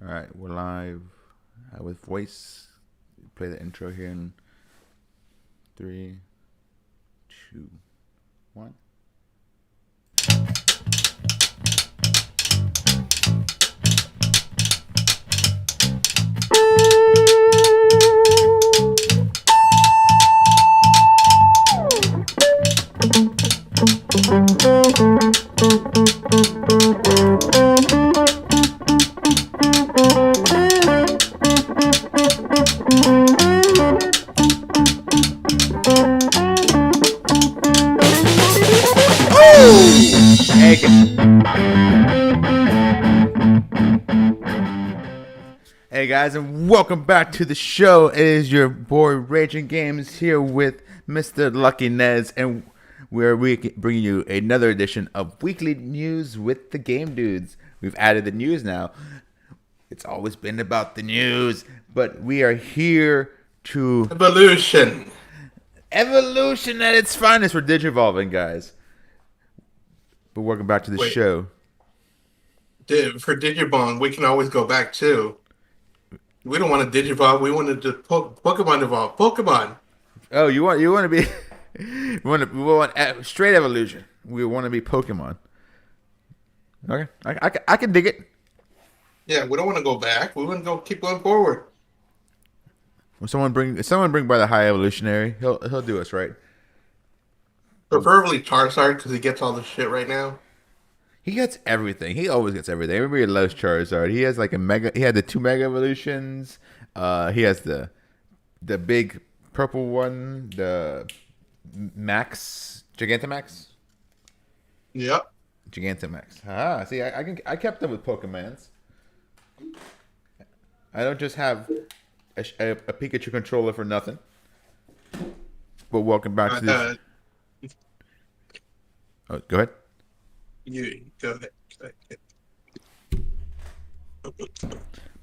All right, we're live with voice. Play the intro here in three, two, one. Hey guys, and welcome back to the show. It is your boy Raging Games here with Mr. Lucky Nez, and we're bringing you another edition of Weekly News with the Game Dudes. We've added the news now. It's always been about the news, but we are here to Evolution at its finest. We're digivolving, guys. But welcome back to the Wait, show. for Digimon, we can always go back too. We don't want to Digivolve. We want to just Pokemon evolve. Pokemon. Oh, you want to be we want straight evolution. We want to be Pokemon. Okay, I can dig it. Yeah, we don't want to go back. We want to keep going forward. When someone bring by the high evolutionary, he'll do us right. Preferably Charizard because he gets all the shit right now. He gets everything. He always gets everything. Everybody loves Charizard. He has like a mega. He had the 2 mega evolutions. He has the big purple one, the Max Gigantamax. Yep. Gigantamax. See, I kept them with Pokemons. I don't just have a Pikachu controller for nothing. But welcome back to this. Oh, go ahead. You go ahead. But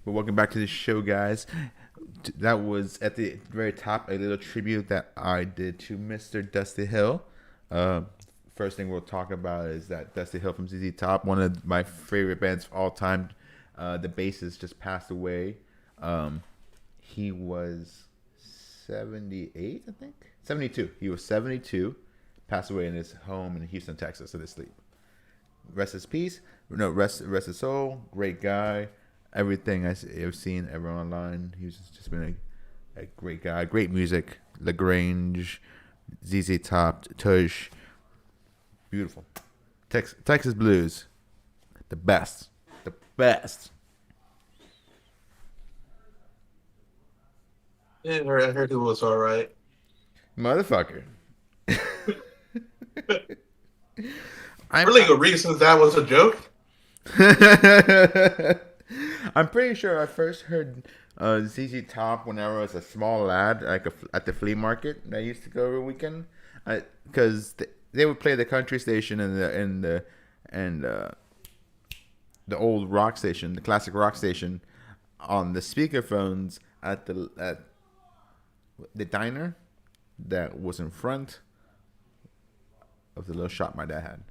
welcome back to the show, guys. That was at the very top a little tribute that I did to Mr. Dusty Hill. First thing we'll talk about is that Dusty Hill from ZZ Top, one of my favorite bands of all time. The bassist just passed away. He was 78, I think. 72. He was 72. Passed away in his home in Houston, Texas, in his sleep. Rest his peace. No, rest his soul. Great guy. Everything I've seen ever online. He's just been a great guy. Great music. LaGrange, ZZ Top, Tush. Beautiful. Texas Blues. The best. The best. Yeah, I heard it was all right. Motherfucker. For legal reasons, that was a joke. I'm pretty sure I first heard ZZ Top when I was a small lad, like at the flea market that I used to go every weekend, because they would play the country station and the old rock station, the classic rock station, on the speakerphones at the diner that was in front of the little shop my dad had.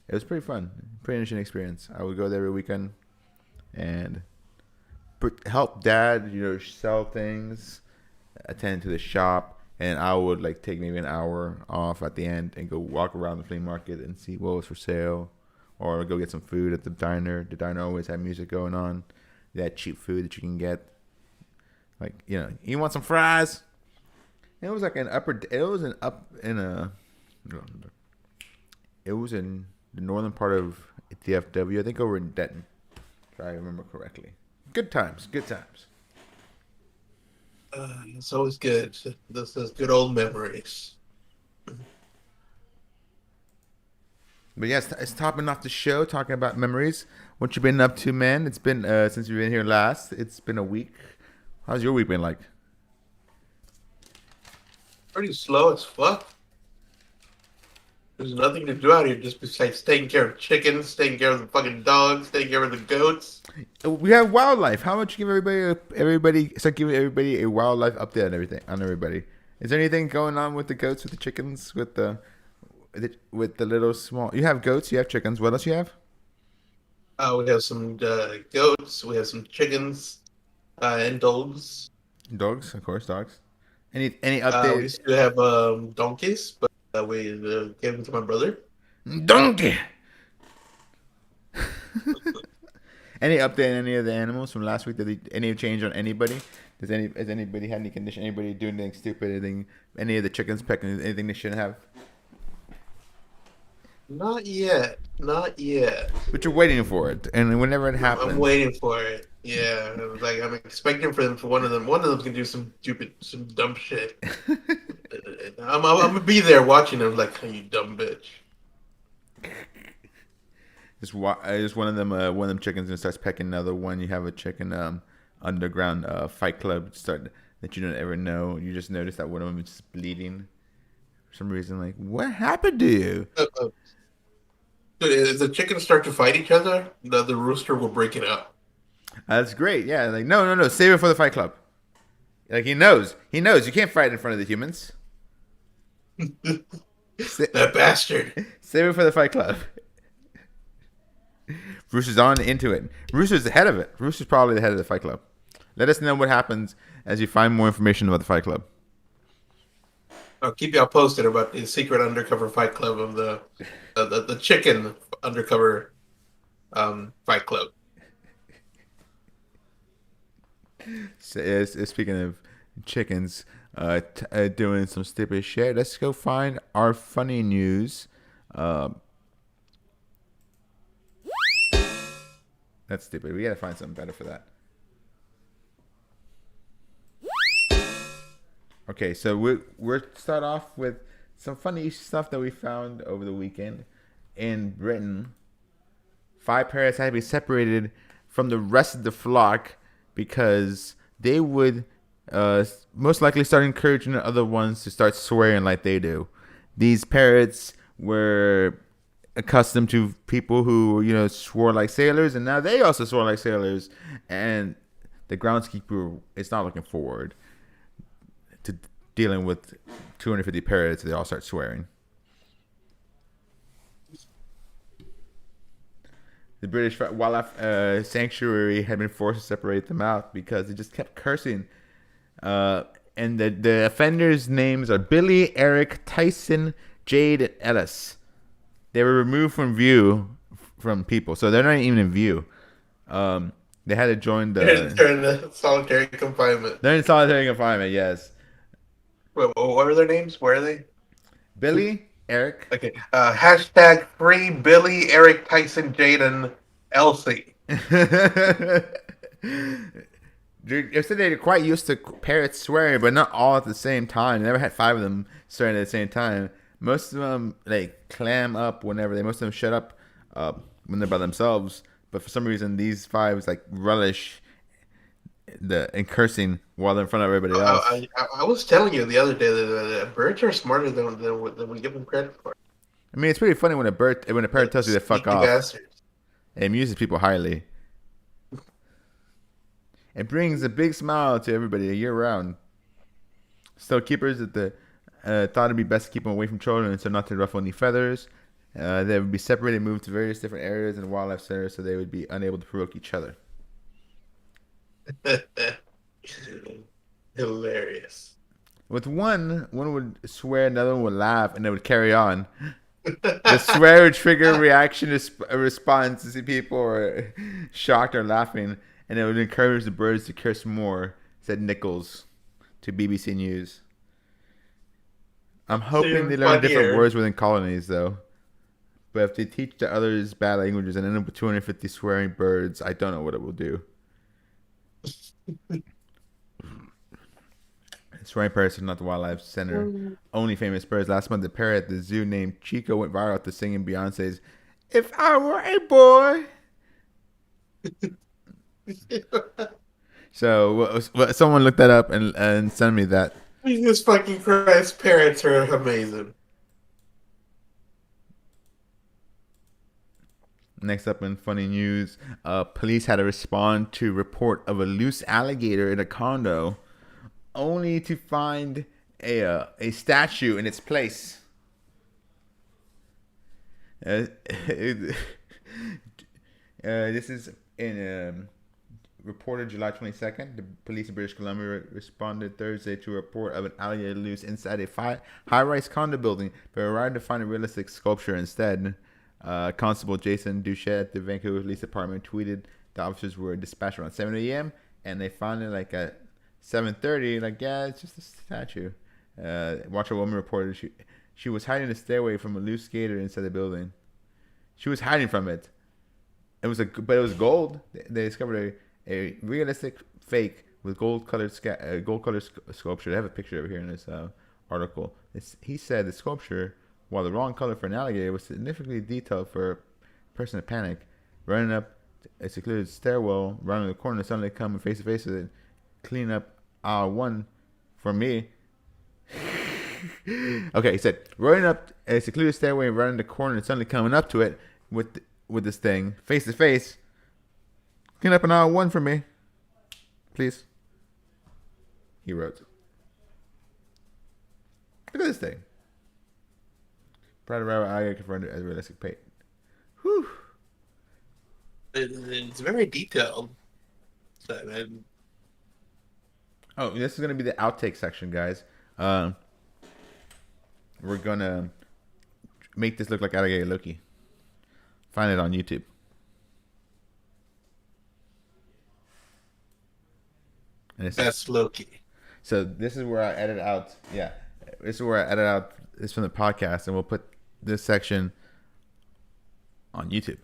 It was pretty fun, pretty interesting experience. I would go there every weekend and help dad, sell things, attend to the shop, and I would like take maybe an hour off at the end and go walk around the flea market and see what was for sale, or go get some food at the diner. The diner always had music going on, that cheap food that you can get. Like, you want some fries? It was like it was in the northern part of DFW, I think over in Denton, if I remember correctly. Good times. It's always good. This is good old memories. But yes, it's topping off the show, talking about memories. What you been up to, man? It's been since you've been here last. It's been a week. How's your week been like? Pretty slow as fuck. There's nothing to do out here just besides taking care of chickens, taking care of the fucking dogs, taking care of the goats. We have wildlife. How much give everybody start giving everybody a wildlife update on everybody? Is there anything going on with the goats, with the chickens, with the little small? You have goats, you have chickens. What else you have? We have some goats. We have some chickens and dogs. Dogs, of course, dogs. Any We update? still have donkeys, but we gave them to my brother. Donkey. Any update on any of the animals from last week? Did any change on anybody? Has anybody had any condition? Anybody doing anything stupid? Anything? Any of the chickens pecking anything they shouldn't have? Not yet. Not yet. But you're waiting for it, and whenever it I'm happens, waiting for it. Yeah, like I'm expecting for them for one of them. One of them's gonna do some stupid, some dumb shit. I'm gonna be there watching them, like, "Hey, you dumb bitch." just one of them chickens and starts pecking another one. You have a chicken underground fight club start that you don't ever know. You just notice that one of them is just bleeding for some reason. Like, what happened to you? Uh, if the chickens start to fight each other, the rooster will break it up. That's great. Yeah, like no, save it for the fight club. Like he knows you can't fight in front of the humans. That bastard. Save it for the fight club. Rooster's on into it. Rooster's the head of it. Rooster's probably the head of the fight club. Let us know what happens as you find more information about the fight club. I'll keep y'all posted about the secret undercover fight club of the chicken undercover fight club. So, speaking of chickens doing some stupid shit, let's go find our funny news. That's stupid. We gotta find something better for that. Okay, so we're start off with some funny stuff that we found over the weekend in Britain. 5 parrots had to be separated from the rest of the flock because they would most likely start encouraging the other ones to start swearing like they do. These parrots were accustomed to people who swore like sailors, and now they also swore like sailors. And the groundskeeper is not looking forward to dealing with 250 parrots. They all start swearing. The British Wildlife Sanctuary had been forced to separate them out because they just kept cursing. And the offenders' names are Billy, Eric, Tyson, Jade, and Ellis. They were removed from view from people, so they're not even in view. They had to join the. They're in the solitary confinement. They're in solitary confinement. Yes. Wait, what are their names? Where are they? Billy, Eric. Okay. Hashtag free Billy, Eric, Tyson, Jaden, Elsie. They said they're quite used to parrots swearing, but not all at the same time. They never had 5 of them swearing at the same time. Most of them like clam up whenever most of them shut up when they're by themselves. But for some reason, these 5 like relish the cursing while they're in front of everybody else. I was telling you the other day that birds are smarter than we give them credit for. I mean, it's pretty funny when a parrot tells you to fuck off. Bastards. It amuses people highly. It brings a big smile to everybody year round. Still, keepers at the thought it'd be best to keep them away from children so not to ruffle any feathers. They would be separated and moved to various different areas in wildlife centers so they would be unable to provoke each other. Hilarious. With one would swear, another one would laugh, and they would carry on. The swear would trigger a response to see people are shocked or laughing, and it would encourage the birds to curse more, said Nichols to BBC News. I'm hoping they learn different words within colonies, though. But if they teach the others bad languages and end up with 250 swearing birds, I don't know what it will do. Swearing parrots are not the wildlife center only famous birds. Last month, the parrot at the zoo named Chico went viral after singing Beyonce's "If I Were a Boy." So someone looked that up and sent me that. Jesus fucking Christ, parrots are amazing. Next up in funny news, police had to respond to report of a loose alligator in a condo, only to find a statue in its place. This is in reported July 22nd. The police in British Columbia responded Thursday to a report of an alligator loose inside a high-rise condo building, but arrived to find a realistic sculpture instead. Constable Jason Duchette at the Vancouver Police Department tweeted the officers were dispatched around 7 a.m. and they found it like at 7:30. Like, yeah, it's just a statue. Watcher woman reported she was hiding in the stairway from a loose gator inside the building. She was hiding from it. But it was gold. They discovered a realistic fake with gold colored sculpture. I have a picture over here in this article. He said the sculpture, while the wrong color for an alligator, was significantly detailed for a person in panic. Running up a secluded stairwell, rounding the corner, suddenly coming face to face with it, cleaning up aisle one for me. Okay, he said running up a secluded stairway, running the corner, and suddenly coming up to it with this thing face to face. Clean up an aisle one for me, please. He wrote. Look at this thing. Proud of our eye confronted as realistic paint. Whew. It's very detailed. So, Oh, this is gonna be the outtake section, guys. We're gonna make this look like alligator Loki. Find it on YouTube. And Best Loki. So this is where I edit out. Yeah, this is where I edit out this from the podcast, and we'll put this section on YouTube.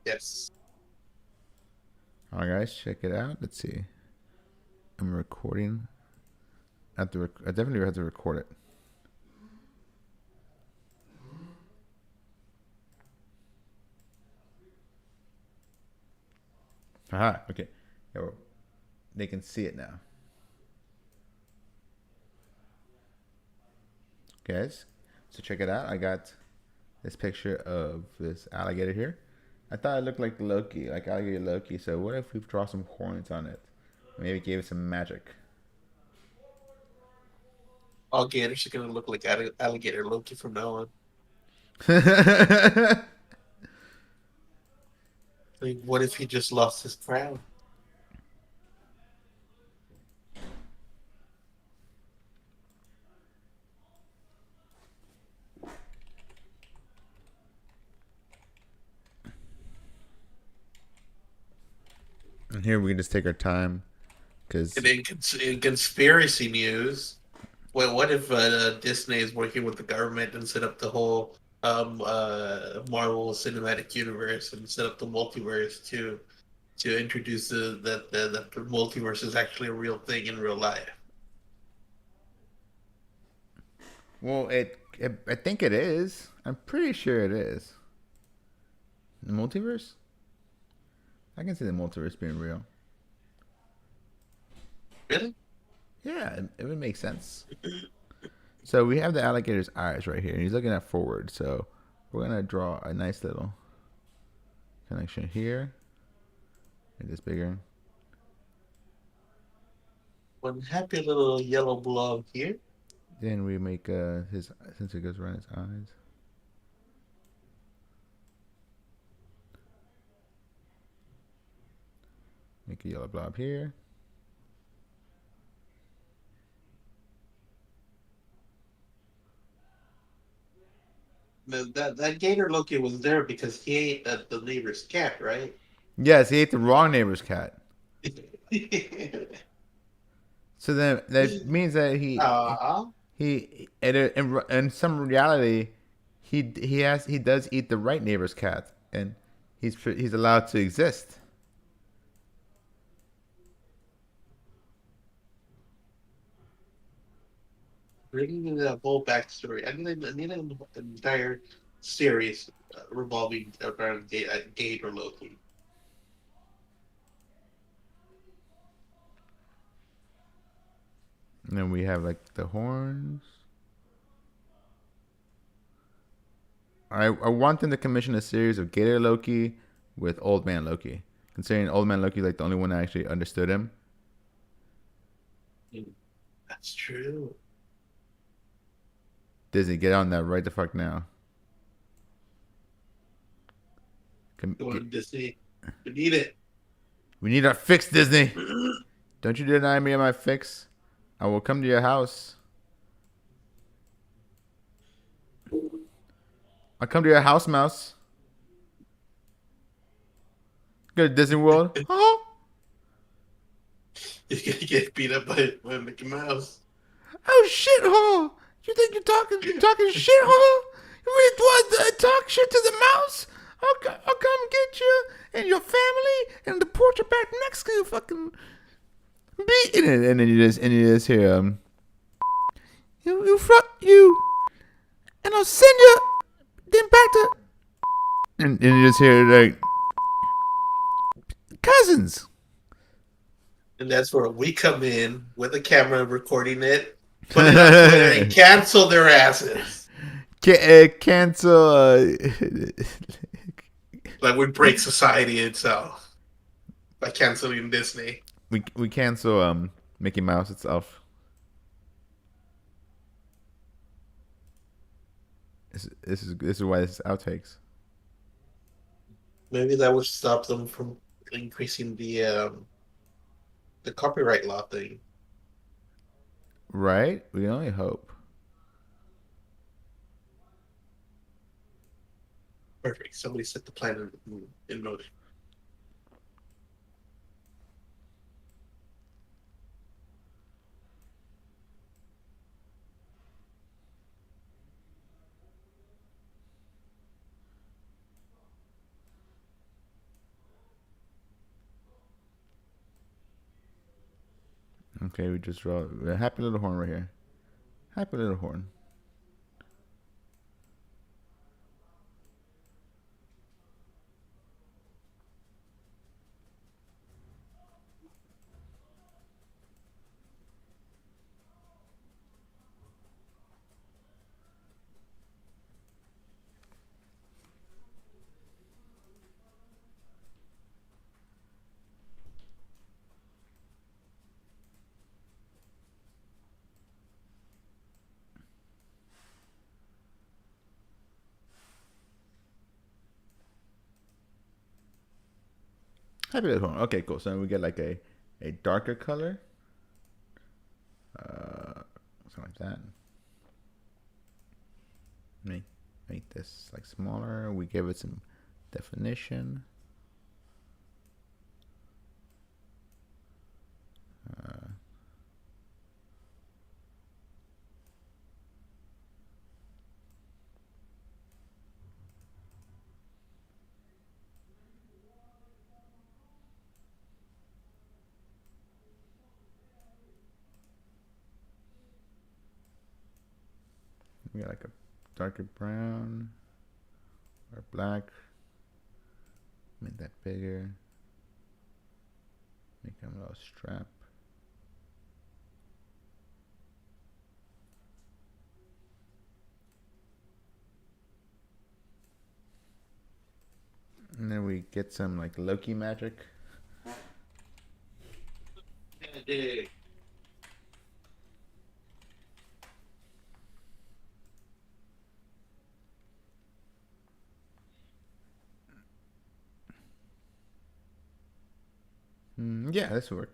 Yes. All right, guys, check it out. Let's see. I'm recording. I definitely have to record it. Aha, okay. Yeah, they can see it now. Guys, so check it out. I got this picture of this alligator here. I thought it looked like Loki, like alligator Loki. So what if we draw some horns on it? Maybe give it some magic. All gators are gonna look like alligator Loki from now on. Like, what if he just lost his crown? And here we can just take our time, because And in conspiracy news, what if Disney is working with the government and set up the whole Marvel Cinematic Universe and set up the multiverse to introduce that the multiverse is actually a real thing in real life? well, I think it is. I'm pretty sure it is. The multiverse. I can see the multiverse being real. Really? Yeah, it would make sense. So we have the alligator's eyes right here, and he's looking at forward. So we're gonna draw a nice little connection here. Make this bigger. One happy little yellow blob here. Then we make his, since it goes around his eyes. Make a yellow blob here. That gator Loki was there because he ate the neighbor's cat, right? Yes, he ate the wrong neighbor's cat. So then that means that he in some reality he does eat the right neighbor's cat, and he's allowed to exist. Bringing the whole backstory. I need an entire series revolving around Gator Loki. And then we have like the horns. I want them to commission a series of Gator Loki with Old Man Loki. Considering Old Man Loki like the only one that actually understood him. That's true. Disney, get on that right the fuck now. Go on Disney. We need it. We need our fix, Disney. Don't you deny me of my fix. I will come to your house. I'll come to your house, mouse. Go to Disney World. Oh, You're gonna get beat up by Mickey Mouse. oh shit, huh? You think you're talking shit, huh? You really want to talk shit to the mouse? I'll come get you and your family and the portrait back next to you, fucking beating it, and then you just hear you front you, and I'll send you then back to, and you just hear like cousins. And that's where we come in with a camera recording it, put it on Twitter, and cancel their asses. Cancel. Like we break society itself by canceling Disney. We cancel Mickey Mouse itself. This is why this is outtakes. Maybe that would stop them from increasing the copyright law thing. Right? We can only hope. Perfect. Somebody set the plan in motion. Okay, we just draw a happy little horn right here. Happy little horn. Happy little horn. Okay, cool. So then we get like a darker color. Something like that. Make this like smaller. We give it some definition. We got like a darker brown or black. Make that bigger. Make him a little strap. And then we get some like Loki magic. Yeah, this will work.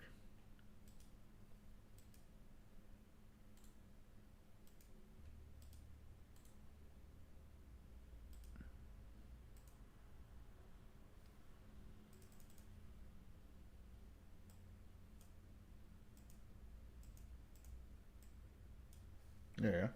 There you go.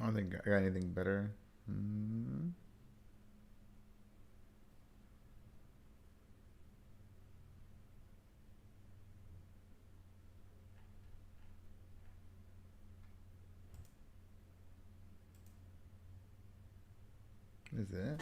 I don't think I got anything better. Is this?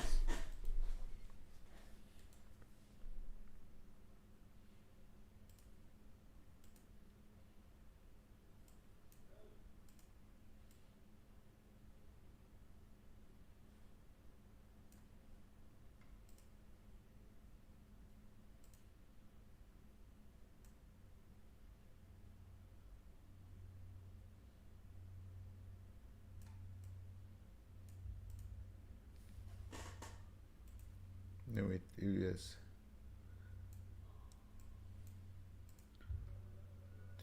No, wait, it is.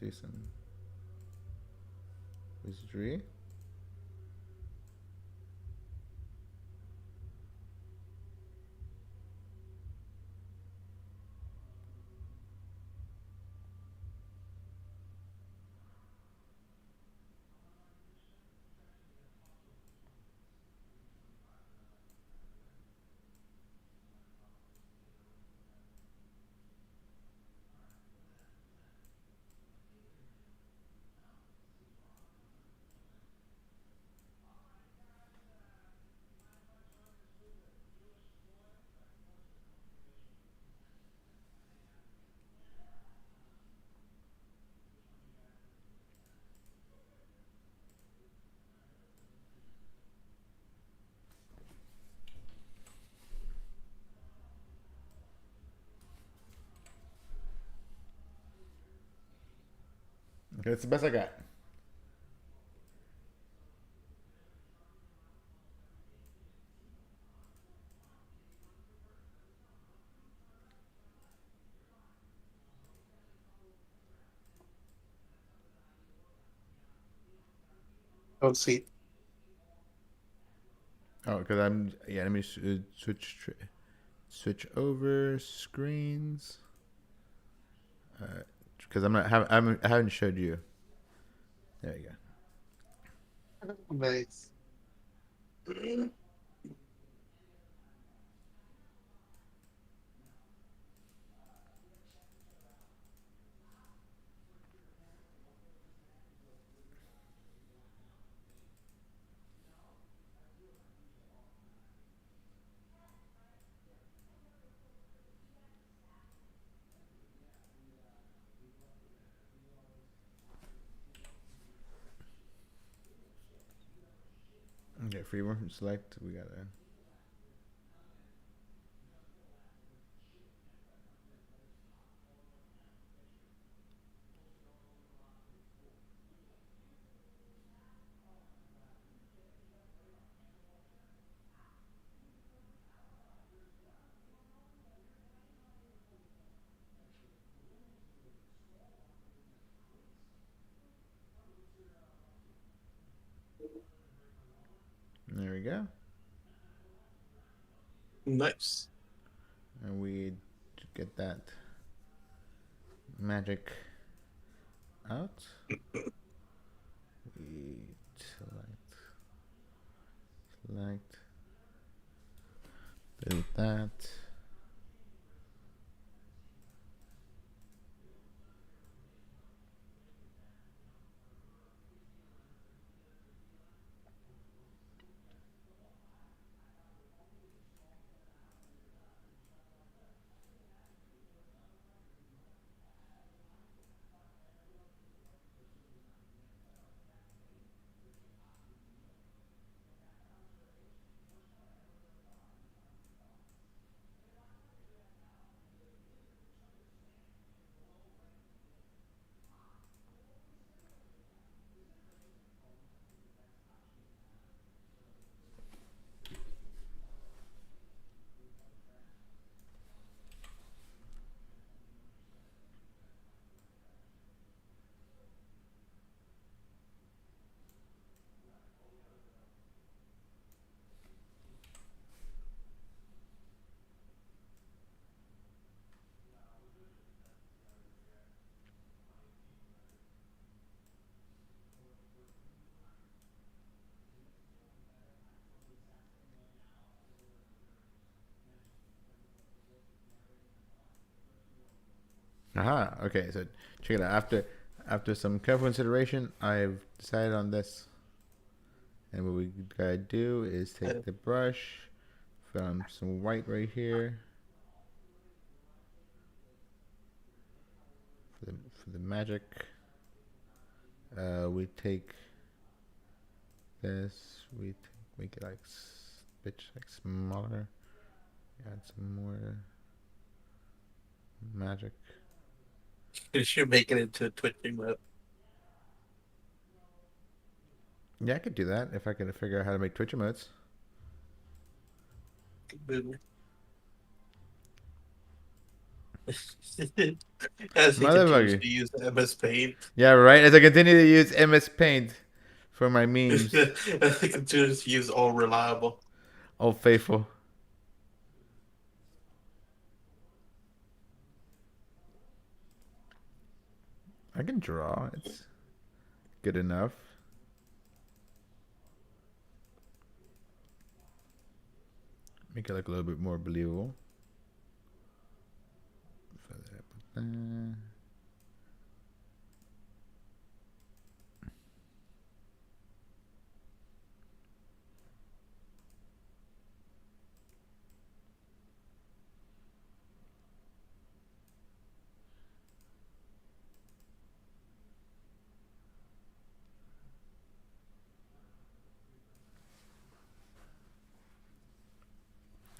Decent. History. Okay, that's the best I got. Don't see. Oh, because I'm yeah. Let me switch over screens. Because I haven't showed you. There you Nice. go. Okay, freeform select. We got that. There we go. Nice. And we get that magic out. We select, build that. Aha. Okay, so check it out. After some careful consideration, I've decided on this. And what we gotta do is take the brush, some white right here for the magic. We take this. Make it like like smaller. Add some more magic. You should make it into a twitching mode. Yeah, I could do that if I could figure out how to make Twitch emotes. As he continues Motherfucker. to use MS Paint. Yeah, right. As I continue to use MS Paint for my memes. As he continues to use All Reliable. Old faithful. I can draw. It's good enough. Make it look a little bit more believable.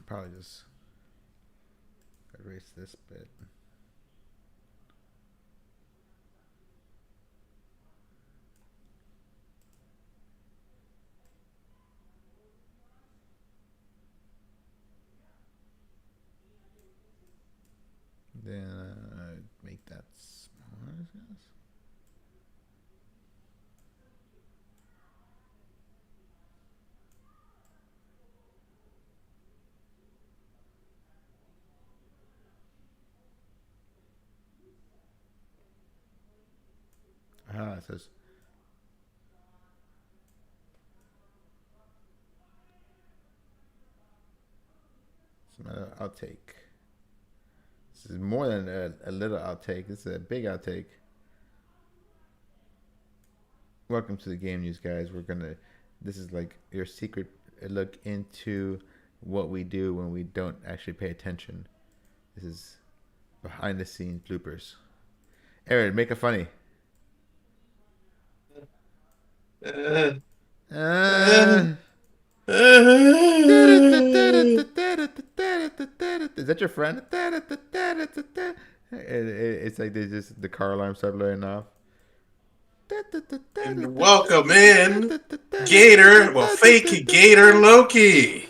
Probably just erase this bit. Then make that smaller, I guess. It says some other outtake. This is more than a little outtake. This is a big outtake. Welcome to the game news, guys. This is like your secret look into what we do when we don't actually pay attention. This is behind the scenes bloopers. Aaron, make a funny. Uh, Uh, Is that your friend? It's like the car alarm started blowing off. and welcome in Gator, well, fake Gator Loki.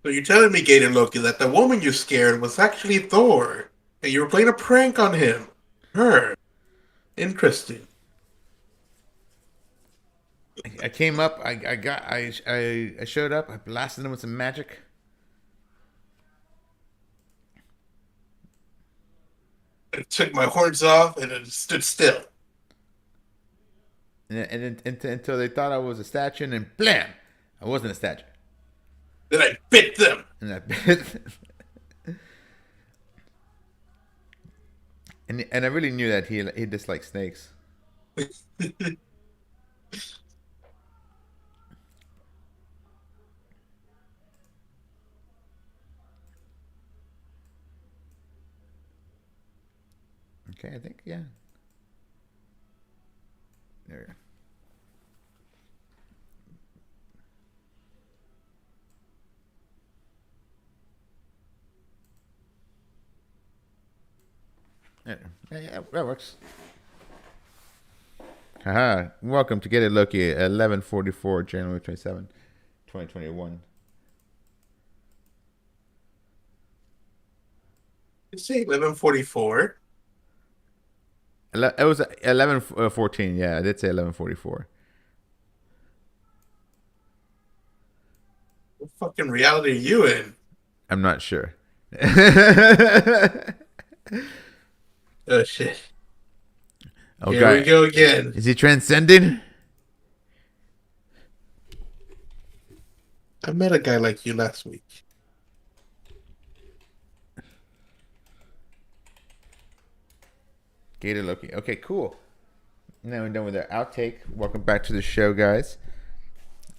So you're telling me, Gator Loki, that the woman you scared was actually Thor, and you were playing a prank on him? Her. Interesting. I came up. I showed up. I blasted him with some magic. I took my horns off and it stood still. Until they thought I was a statue, and then blam, I wasn't a statue. Then I bit them. And I bit. And I really knew that he disliked snakes. Okay, I think yeah. There we go. Yeah, that works. Haha. Welcome to Get It Loki, 11:44, January 27, 2021. You say 11:44. It was 11:14. Yeah, I did say 11:44. What fucking reality are you in? I'm not sure. Oh shit. Oh, Here we go again. Is he transcending? I met a guy like you last week. Gator Loki. Okay, cool. Now we're done with our outtake. Welcome back to the show, guys.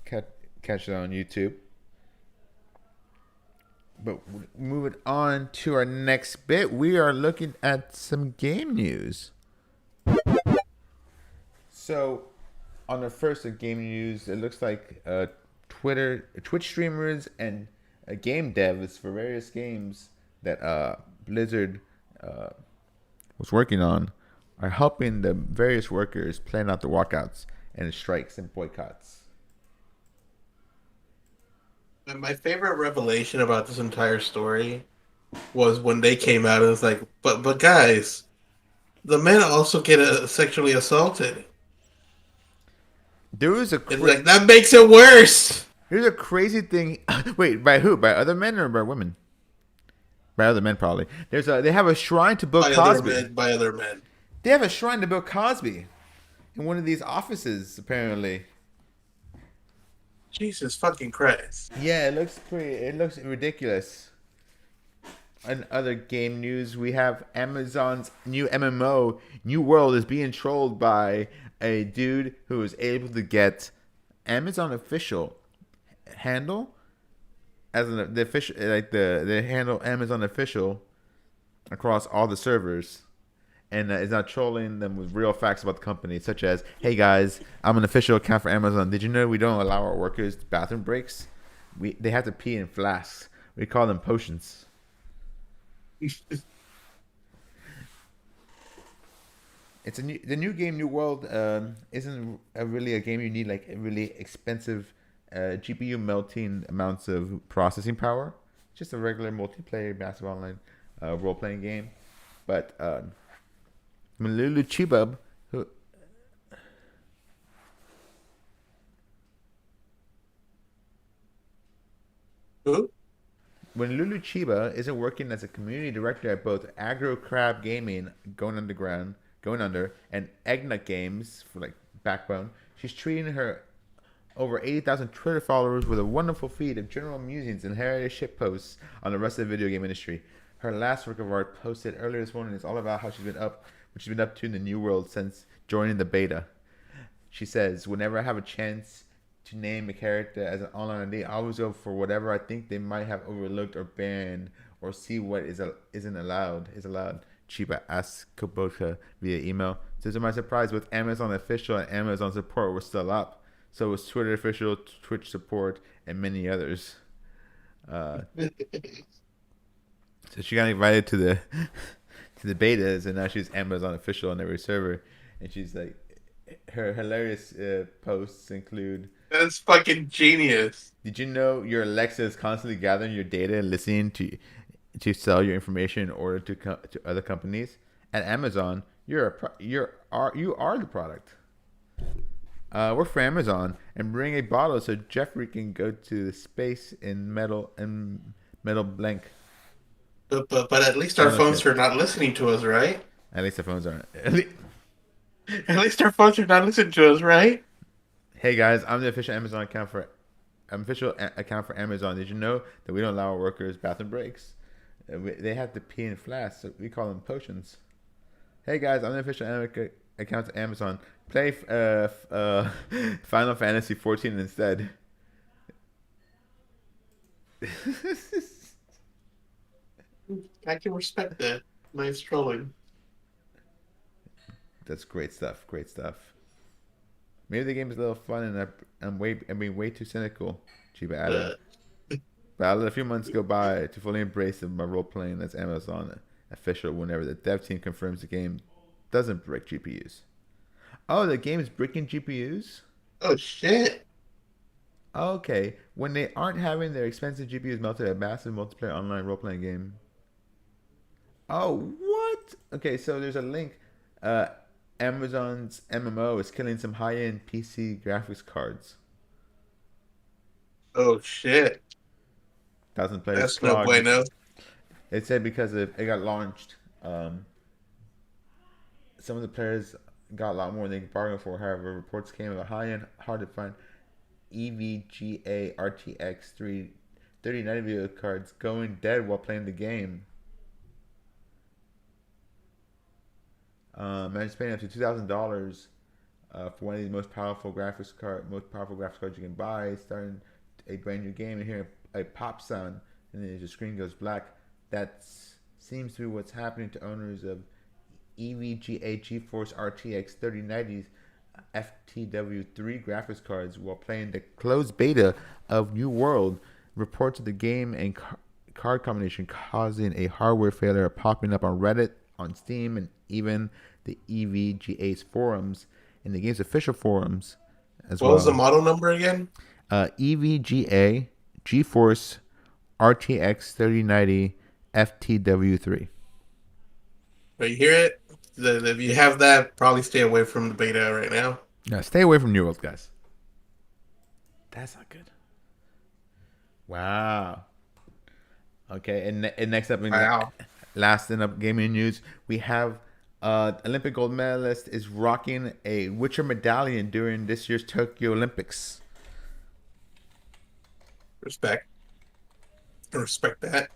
Catch, catch it on YouTube. But moving on to our next bit, we are looking at some game news. So, on the first of game news, it looks like Twitch streamers and game devs for various games that Blizzard uh, was working on are helping the various workers plan out the walkouts and strikes and boycotts. And my favorite revelation about this entire story was when they came out and was like, but guys, the men also get sexually assaulted. There was a It's like that makes it worse. Here's a crazy thing. Wait, by who? By other men or by women? By other men, probably. They have a shrine to Bill Cosby. By other men. They have a shrine to Bill Cosby in one of these offices, apparently. Jesus fucking Christ. Yeah, it looks pretty. It looks ridiculous. In other game news, we have Amazon's new MMO, New World, is being trolled by a dude who was able to get Amazon official handle as the official, like the handle Amazon official across all the servers, and is now trolling them with real facts about the company, such as, "Hey guys, I'm an official account for Amazon. Did you know we don't allow our workers bathroom breaks? They have to pee in flasks. We call them potions." The new game New World isn't really a game you need like a really expensive GPU melting amounts of processing power. It's just a regular multiplayer massive online role playing game. But Malulu Chibub, Who? when Lulu Chiba isn't working as a community director at both Agro Crab Gaming, going under, and Eggnut Games for like Backbone, she's treating her over 80,000 Twitter followers with a wonderful feed of general musings and hilarious shit posts on the rest of the video game industry. Her last work of art, posted earlier this morning, is all about how what she's been up to in the new world since joining the beta. She says, "Whenever I have a chance to name a character as an online ID, I always go for whatever I think they might have overlooked or banned, or see what isn't allowed is allowed." Chiba asked Kubota via email. So to my surprise, both Amazon official and Amazon support were still up. So was Twitter official, Twitch support, and many others. Uh, so she got invited to the betas, and now she's Amazon official on every server. And she's like, her hilarious posts include, That's fucking genius. "Did you know your Alexa is constantly gathering your data and listening to sell your information in order to other companies? At Amazon, you are the product. Work for Amazon and bring a bottle so Jeffrey can go to the space in metal blank." But at least our phones are not listening to us, right? At least the phones aren't. At least our phones are not listening to us, right? "Hey guys, I'm the official account for Amazon. Did you know that we don't allow our workers bathroom breaks? They have to pee in flasks, so we call them potions. Hey guys, I'm the official account to Amazon. Play Final Fantasy 14 instead." I can respect that. Nice trolling. That's great stuff. Great stuff. Maybe the game is a little fun, and I'm being way too cynical. Chiba added. But I'll let a few months go by to fully embrace my role playing as Amazon official whenever the dev team confirms the game doesn't break GPUs. Oh, the game is breaking GPUs? Oh shit. Okay. When they aren't having their expensive GPUs melted at a massive multiplayer online role playing game. Oh, what? Okay, so there's a link. Amazon's MMO is killing some high end PC graphics cards. Oh shit. 1,000 players. That's no bueno. It said because it got launched, some of the players got a lot more than they could bargain for. However, reports came of a high-end, hard to find EVGA RTX 3090 video cards going dead while playing the game. Man, just paying up to $2,000 for one of these most powerful graphics cards you can buy, starting a brand new game and hear a pop sound, and then your screen goes black. That seems to be what's happening to owners of EVGA GeForce RTX 3090s FTW3 graphics cards while playing the closed beta of New World. Reports of the game and card combination causing a hardware failure are popping up on Reddit, on Steam, and even the EVGA's forums and the game's official forums as What well. was the model number again? EVGA GeForce RTX 3090 FTW3. But you hear it? If you have that, probably stay away from the beta right now. Yeah, stay away from New World, guys. That's not good. Wow. Okay, and next up, Wow. last in up gaming news, we have Olympic gold medalist is rocking a Witcher medallion during this year's Tokyo Olympics. Respect. I respect that.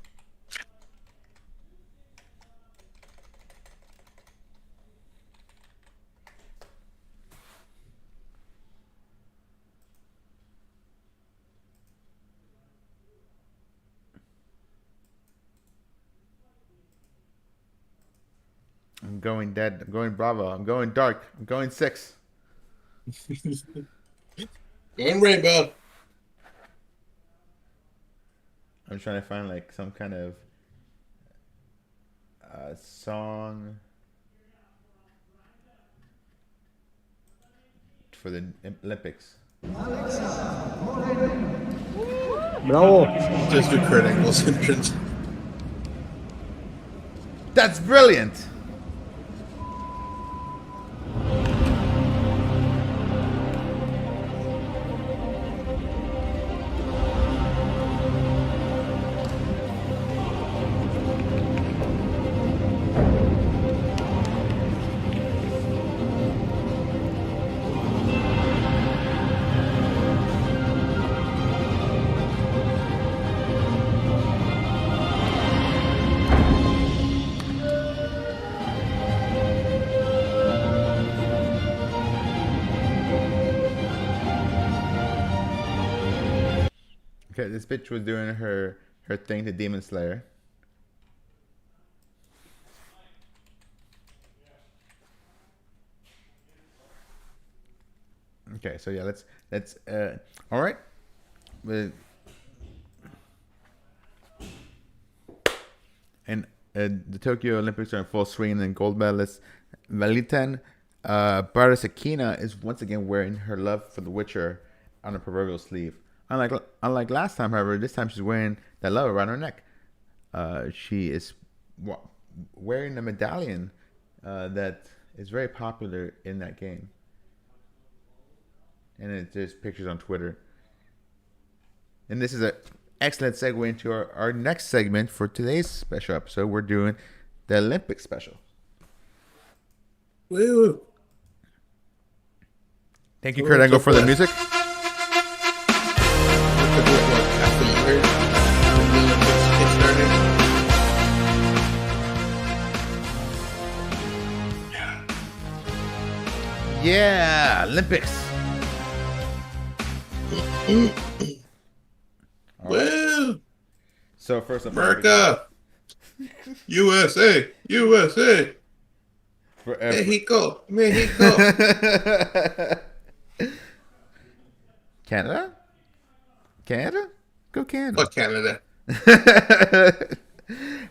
I'm going dead. I'm going Bravo. I'm going dark. I'm going 6. Going rainbow. I'm trying to find like some kind of song for the Olympics. Bravo. Just do Kurt Angle's entrance. That's brilliant. Okay, this bitch was doing her thing to Demon Slayer. Okay, so yeah, let's all right. And the Tokyo Olympics are in full swing, and gold medalist Valitan Barasakina is once again wearing her love for The Witcher on her proverbial sleeve. Unlike last time, however, this time she's wearing that love around her neck. She is wearing a medallion that is very popular in that game. And there's pictures on Twitter. And this is an excellent segue into our next segment for today's special episode. We're doing the Olympic special. Woo! Thank you, Kurt Angle, for the music. Yeah, Olympics. Woo! So first up, America, USA, USA, Mexico, Mexico. Canada, go Canada. Fuck Canada.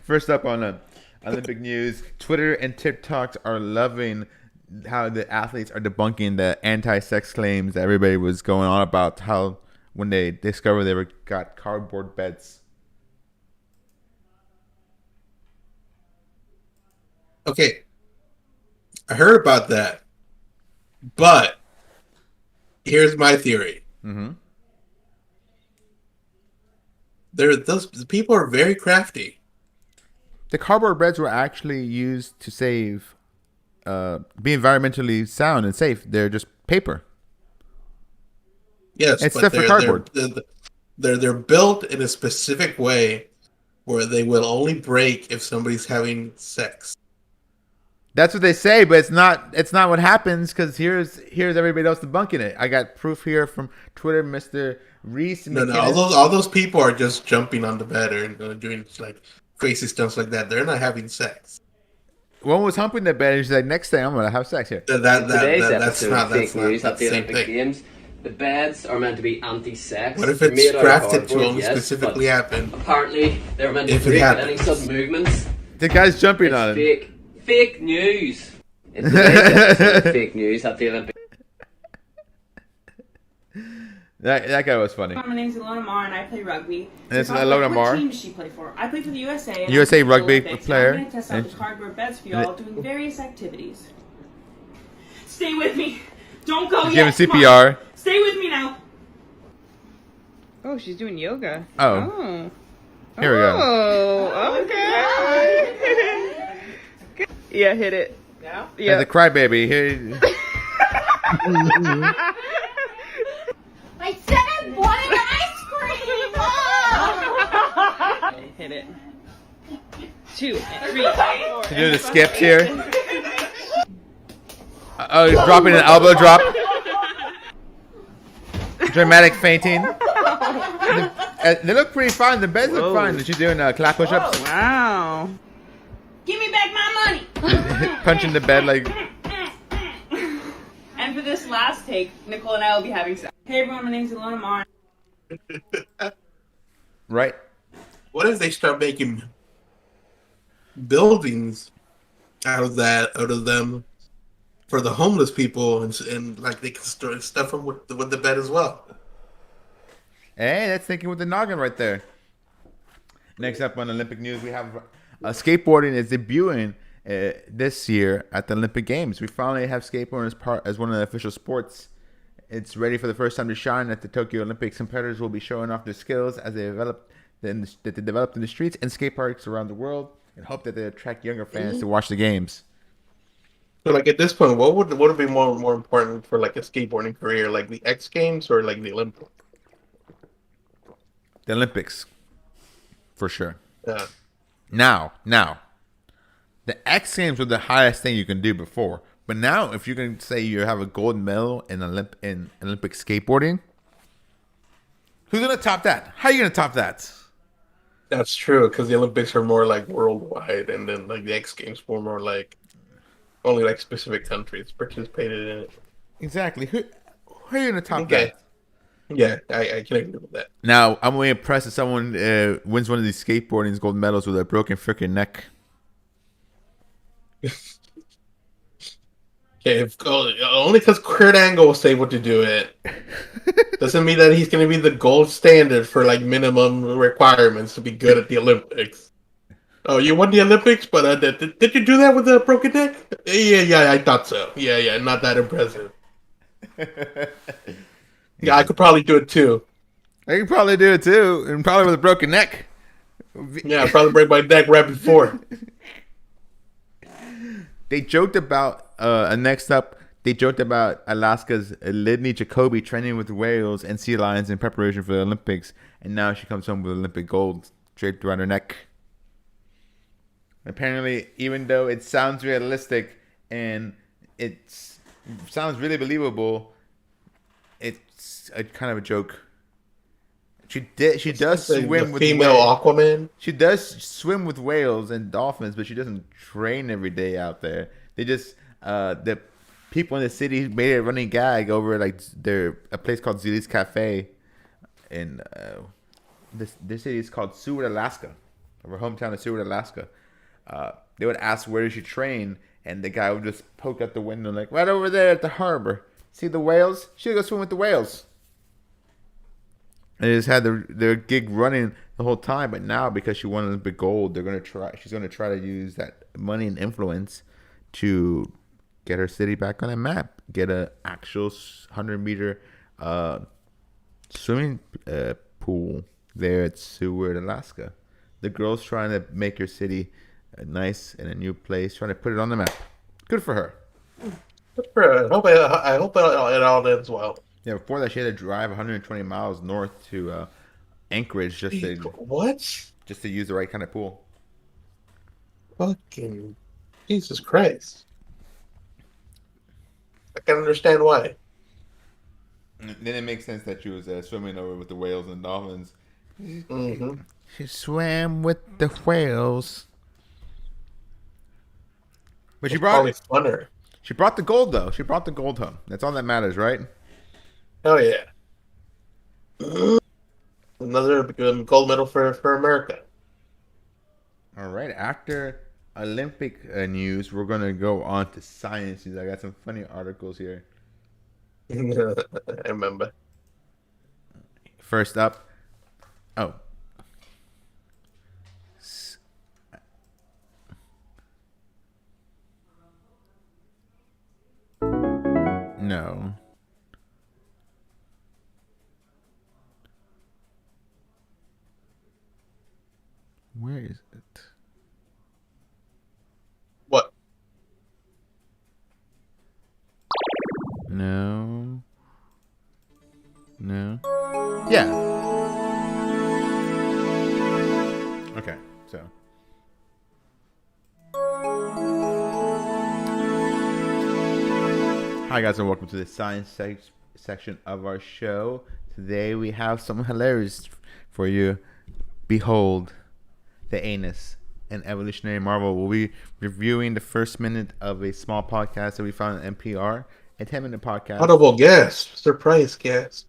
First up on Olympic news, Twitter and TikToks are loving how the athletes are debunking the anti-sex claims that everybody was going on about, how when they discovered they got cardboard beds. Okay, I heard about that, but here's my theory. Mm-hmm. Those people are very crafty. The cardboard beds were actually used to save, be environmentally sound and safe. They're just paper. Yes, It's but stuff for cardboard. they're built in a specific way where they will only break if somebody's having sex. That's what they say, but it's not. It's not what happens because here's everybody else debunking it. I got proof here from Twitter, Mr. Reese No, McKinnon. all those people are just jumping on the bed and doing like crazy stuff like that. They're not having sex. One was humping the bed, and she's like, "Next day, I'm gonna have sex here." In today's episode of fake news that's at the the same Olympic thing. Games, the beds are meant to be anti-sex. What if They're it's made out of crafted to cardboard, only yes, specifically but happen? apparently they're meant to If it break at any happens. sudden movements. The guy's jumping It's on him. fake news. In today's episode of fake news at the Olympic. That guy was funny. My name's Ilona Mar and I play rugby. And it's talk about Ilona Mar? What team does she play for? I play for the USA. And USA I play for the rugby Olympics. player. I'm going to test out And- the cardboard beds for y'all doing various activities. Stay with me. Don't go He's yet. giving Come on. CPR. Stay with me now. Oh, she's doing yoga. Oh. Here we go. Oh, okay. Yeah, hit it. Yeah. Yeah. Yeah. The crybaby. Here. I said I wanted ice cream! Hit it. 2, 3, 4. To do the skips here. Oh, he's dropping an elbow drop. Dramatic fainting. They look pretty fine. The beds look Whoa. fine. She's doing clap push-ups, Wow. Give me back my money. punching the bed like. And for this last take, Nicole and I will be having sex. Hey everyone, my name's Ilona Mar. Right. What if they start making buildings out of them for the homeless people and like they can store stuff from with the bed as well? Hey, that's thinking with the noggin right there. Next up on Olympic news, we have skateboarding is debuting this year at the Olympic Games. We finally have skateboarding as one of the official sports. It's ready for the first time to shine at the Tokyo Olympics. Competitors will be showing off their skills as they developed in the streets and skate parks around the world, and hope that they attract younger fans to watch the games. So like at this point, what would be more important for like a skateboarding career, like the X Games or like the Olympics? The Olympics, for sure. Yeah. Now, the X Games were the highest thing you can do before, but now if you can say you have a gold medal in Olympic skateboarding, who's gonna top that? How are you gonna top that? That's true because the Olympics are more like worldwide, and then like the X Games were more like only like specific countries participated in it. Exactly. Who are you gonna top Okay. that? Yeah, I can agree with that. Now, I'm really impressed if someone wins one of these skateboarding gold medals with a broken freaking neck. Okay, only because Kurt Angle was able to do it doesn't mean that he's going to be the gold standard for like minimum requirements to be good at the Olympics. Oh, you won the Olympics, but did you do that with a broken neck? Yeah, I thought so. Yeah, not that impressive. Yeah, I could probably do it too. I can probably do it too, and probably with a broken neck. Yeah, I'd probably break my neck right before. They joked about next up. They joked about Alaska's Lidney Jacoby training with whales and sea lions in preparation for the Olympics, and now she comes home with Olympic gold draped around her neck. Apparently, even though it sounds realistic and it sounds really believable, it's a kind of a joke. She does Like swim the with female Aquaman. She does swim with whales and dolphins, but she doesn't train every day out there. They just the people in the city made a running gag over like a place called Zili's Cafe, in this city is called Seward, Alaska, her hometown of Seward, Alaska. They would ask where did she train, and the guy would just poke out the window like right over there at the harbor. See the whales? She'll go swim with the whales. They just had their gig running the whole time, but now because she won Olympic gold, she's gonna try to use that money and influence to get her city back on a map, get an actual 100-meter swimming pool there at Seward, Alaska. The girl's trying to make her city nice and a new place, trying to put it on the map. Good for her. Good for her. I hope it all ends well. Yeah, before that, she had to drive 120 miles north to Anchorage What? just to use the right kind of pool. Fucking Jesus Christ! I can understand why. And then it makes sense that she was swimming over with the whales and dolphins. Mm-hmm. She swam with the whales. But Probably funner. she brought the gold though. She brought the gold home. That's all that matters, right? Oh yeah. Another gold medal for America. All right. After Olympic news, we're gonna go on to science news. I got some funny articles here. I remember. First up, oh, no. Where is it? What? No. No. Yeah. Okay, so. Hi, guys, and welcome to the science section of our show. Today we have something hilarious for you. Behold, the anus, an evolutionary marvel. We'll be reviewing the first minute of a small podcast that we found on NPR, a 10-minute podcast. Audible gasp. Surprise gasp.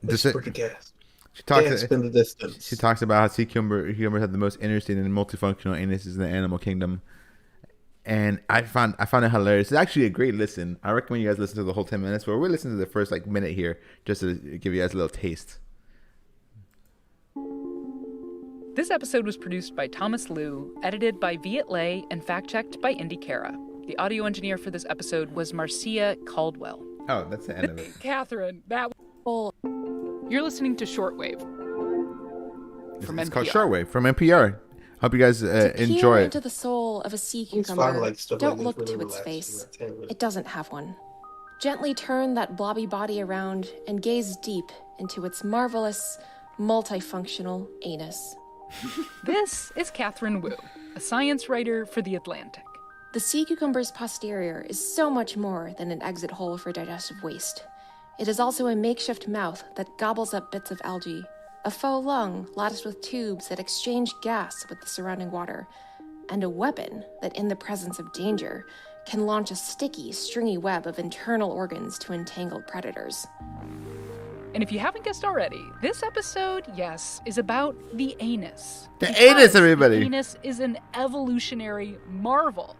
Just it- Whisper to gasp. She talks. Gasp in the distance. She talks about how sea cucumbers have the most interesting and multifunctional anuses in the animal kingdom, and I found it hilarious. It's actually a great listen. I recommend you guys listen to the whole 10 minutes, but we're listening to the first minute here just to give you guys a little taste. This episode was produced by Thomas Liu, edited by Viet Le, and fact-checked by Indy Cara. The audio engineer for this episode was Marcia Caldwell. Oh, that's the end of it. Catherine, that was... You're listening to Shortwave from It's NPR. called Shortwave from NPR. Hope you guys To enjoy peer it. into the soul of a sea It's fun, cucumber, like, stuff don't like look this, to really its relaxing. face. That's it. It doesn't have one. Gently turn that blobby body around and gaze deep into its marvelous, multifunctional anus. This is Catherine Wu, a science writer for The Atlantic. The sea cucumber's posterior is so much more than an exit hole for digestive waste. It is also a makeshift mouth that gobbles up bits of algae, a faux lung latticed with tubes that exchange gas with the surrounding water, and a weapon that, in the presence of danger, can launch a sticky, stringy web of internal organs to entangled predators. And if you haven't guessed already, this episode, yes, is about the anus. The Because anus, everybody! The anus is an evolutionary marvel.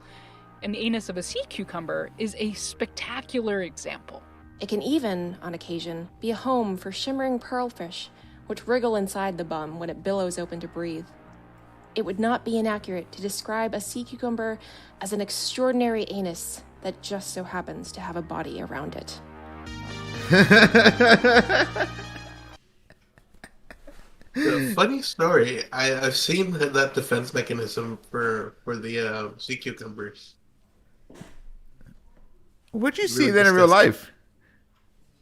And the anus of a sea cucumber is a spectacular example. It can even, on occasion, be a home for shimmering pearlfish, which wriggle inside the bum when it billows open to breathe. It would not be inaccurate to describe a sea cucumber as an extraordinary anus that just so happens to have a body around it. Funny story. I've seen that defense mechanism for the sea cucumbers. What'd you see Really then in real disgusting. life?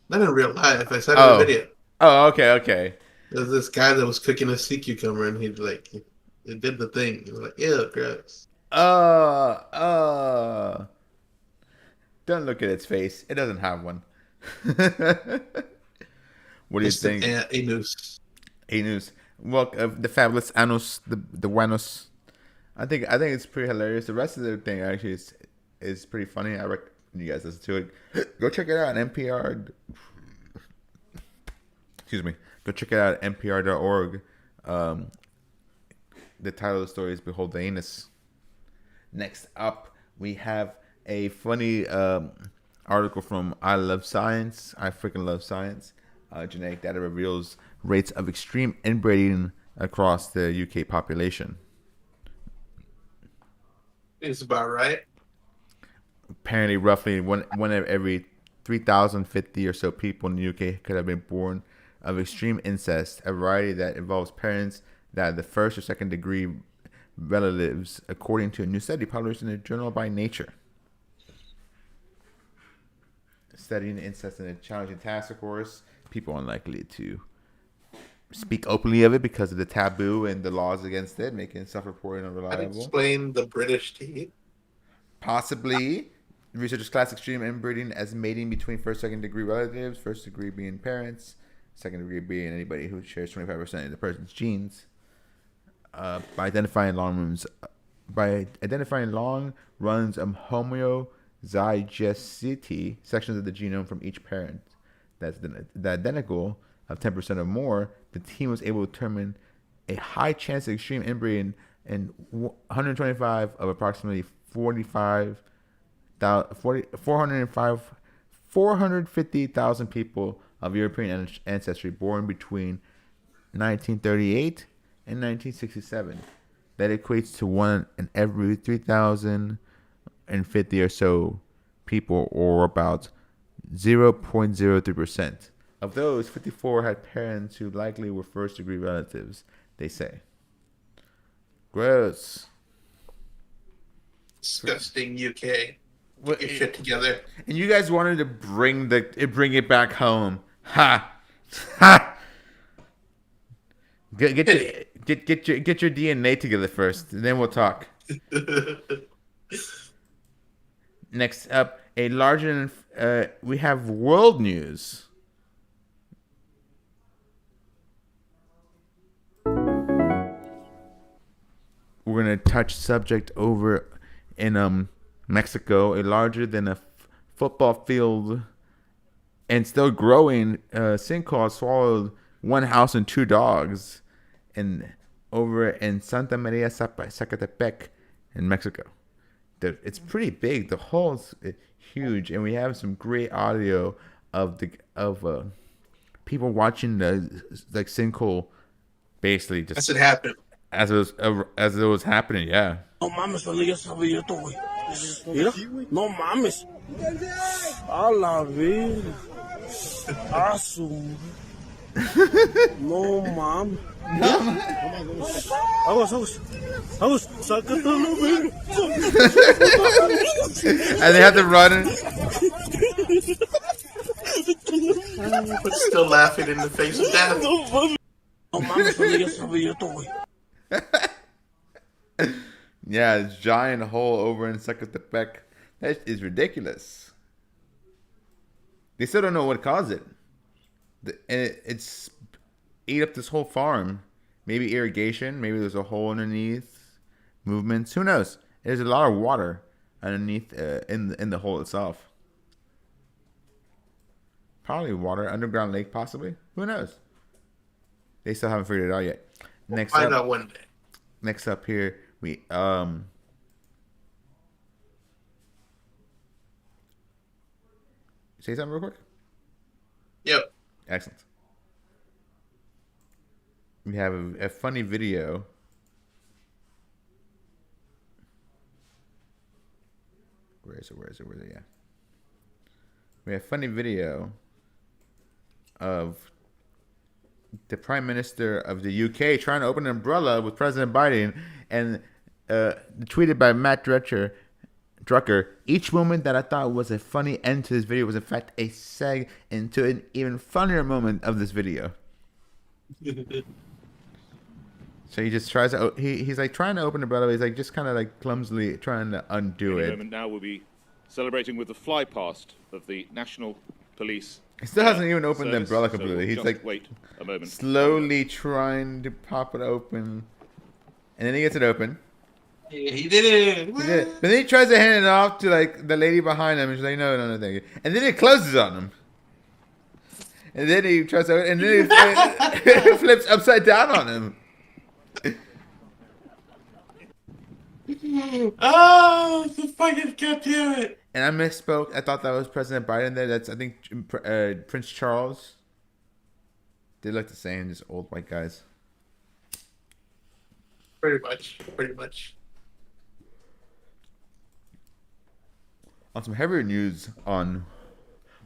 Not in real life. I saw it Oh. in a video. Oh, okay. There's this guy that was cooking a sea cucumber, and he did the thing. He was like, "Ew, gross." Don't look at its face. It doesn't have one. What do you It's think? an anus. Anus. Well, the fabulous anus, the wanus. I think it's pretty hilarious. The rest of the thing actually is pretty funny. I recommend you guys listen to it. Go check it out on NPR. Excuse me. Go check it out at npr.org. The title of the story is "Behold the Anus." Next up, we have a funny article from I Love Science. I freaking love science. Genetic data reveals rates of extreme inbreeding across the UK population. It's about right. Apparently, roughly one of every 3,050 or so people in the UK could have been born of extreme incest, a variety that involves parents that are the first or second degree relatives, according to a new study published in the journal by Nature. studying incest in a challenging task, of course. People unlikely to speak openly of it because of the taboo and the laws against it, making self-reporting I'd unreliable. explain the British tea. Possibly. Researchers class extreme inbreeding as mating between first, second degree relatives, first degree being parents, second degree being anybody who shares 25% of the person's genes. By identifying long runs of homozygosity sections of the genome from each parent that's the identical of 10% or more, the team was able to determine a high chance of extreme inbreeding in 125 of approximately 450,000 people of European ancestry born between 1938 and 1967. That equates to 1 in every 3,050 or so people, or about 0.03%. Of those, 54 had parents who likely were first-degree relatives, they say. Gross. Disgusting UK. Get your shit together. And you guys wanted to bring it back home. Ha! Ha! Get your DNA together first, and then we'll talk. Next up, we have world news. We're gonna touch subject over in Mexico. A larger than a football field and still growing sinkhole swallowed one house and 2 dogs, and over in Santa Maria Zacatepec in Mexico. It's pretty big. The hole's huge, and we have some great audio of people watching the sinkhole, basically just As it happened. as it was happening. Yeah. No mames, solo yo sabía esto, güey. Mira, no mames. A la verga. A su. No mames. Aguas, sácatelo, güey. And they have to run. But still laughing in the face of death. No mames, solo yo sabía esto, güey. Yeah, this giant hole over in Zacatepec. That is ridiculous. They still don't know what caused it. It's ate up this whole farm. Maybe irrigation. Maybe there's a hole underneath. Movements. Who knows? There's a lot of water underneath in the hole itself. Probably water, underground lake, possibly. Who knows? They still haven't figured it out yet. Next Find up, out one day. next up here, we say something real quick. Yep. Excellent. We have a funny video. Where is it? Yeah. We have a funny video of the Prime Minister of the UK trying to open an umbrella with President Biden, and tweeted by Matt Drucker. Each moment that I thought was a funny end to this video was in fact a seg into an even funnier moment of this video. So he just tries to. He's like trying to open the umbrella. He's like just kind of like clumsily trying to undo In a it. moment now, we'll be celebrating with the fly past of the National Police. He still hasn't even opened the Service, umbrella so completely. we'll He's just like wait a moment. slowly trying to pop it open, and then he gets it open. Yeah, he did it. He did it. But then he tries to hand it off to like the lady behind him, and she's like, "No, thank you." And then it closes on him. And then he tries to, and then he flips upside down on him. Oh, the fucking goddamn it. And I misspoke. I thought that was President Biden there. That's, I think, Prince Charles. They look the same, just old white guys. Pretty much. On some heavier news on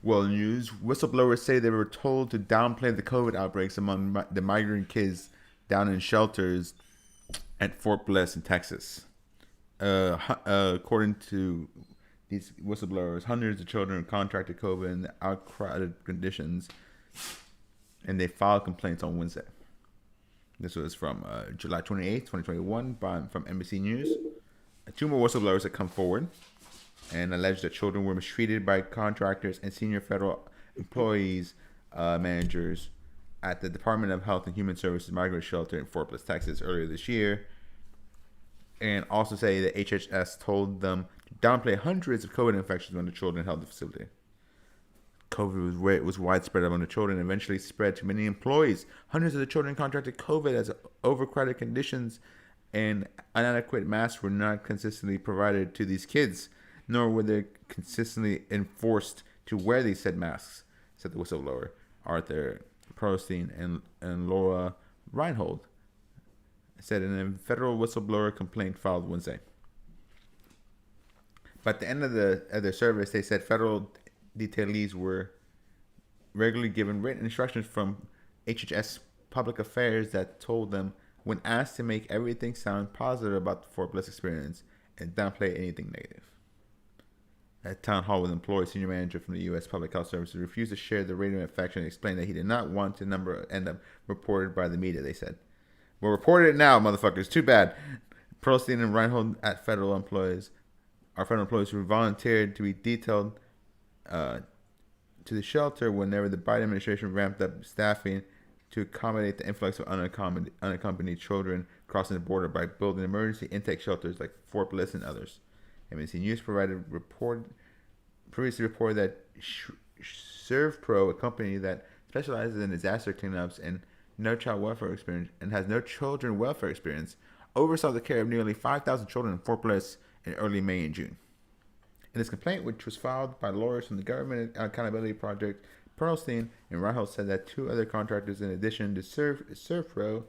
World News, whistleblowers say they were told to downplay the COVID outbreaks among the migrant kids down in shelters at Fort Bliss in Texas. According to these whistleblowers, hundreds of children contracted COVID in outcrowded conditions, and they filed complaints on Wednesday. This was from July 28th, 2021, from NBC News. 2 more whistleblowers have come forward and alleged that children were mistreated by contractors and senior federal employees, managers at the Department of Health and Human Services migrant shelter in Fort Bliss, Texas, earlier this year. And also say that HHS told them to downplay hundreds of COVID infections when the children held the facility. COVID was widespread among the children and eventually spread to many employees. Hundreds of the children contracted COVID as overcrowded conditions and inadequate masks were not consistently provided to these kids, nor were they consistently enforced to wear these said masks, said the whistleblower Arthur Pearlstein and Laura Reinhold, said in a federal whistleblower complaint filed Wednesday. But at the end of their service, they said federal detailees were regularly given written instructions from HHS Public Affairs that told them, when asked, to make everything sound positive about the Fort Bliss experience and downplay anything negative. At town hall with employees, senior manager from the U.S. Public Health Service refused to share the rate of infection and explained that he did not want the number end up reported by the media, they said. Well, reported it now, motherfuckers. Too bad. Pearlstein and Reinhold are federal employees who volunteered to be detailed to the shelter whenever the Biden administration ramped up staffing to accommodate the influx of unaccompanied children crossing the border by building emergency intake shelters like Fort Bliss and others. NBC News previously reported that ServPro, a company that specializes in disaster cleanups and no child welfare experience and has no children welfare experience, oversaw the care of nearly 5,000 children in Fort Bliss in early May and June. In his complaint, which was filed by lawyers from the Government Accountability Project, Pearlstein and Reinhold said that 2 other contractors, in addition to ServPro,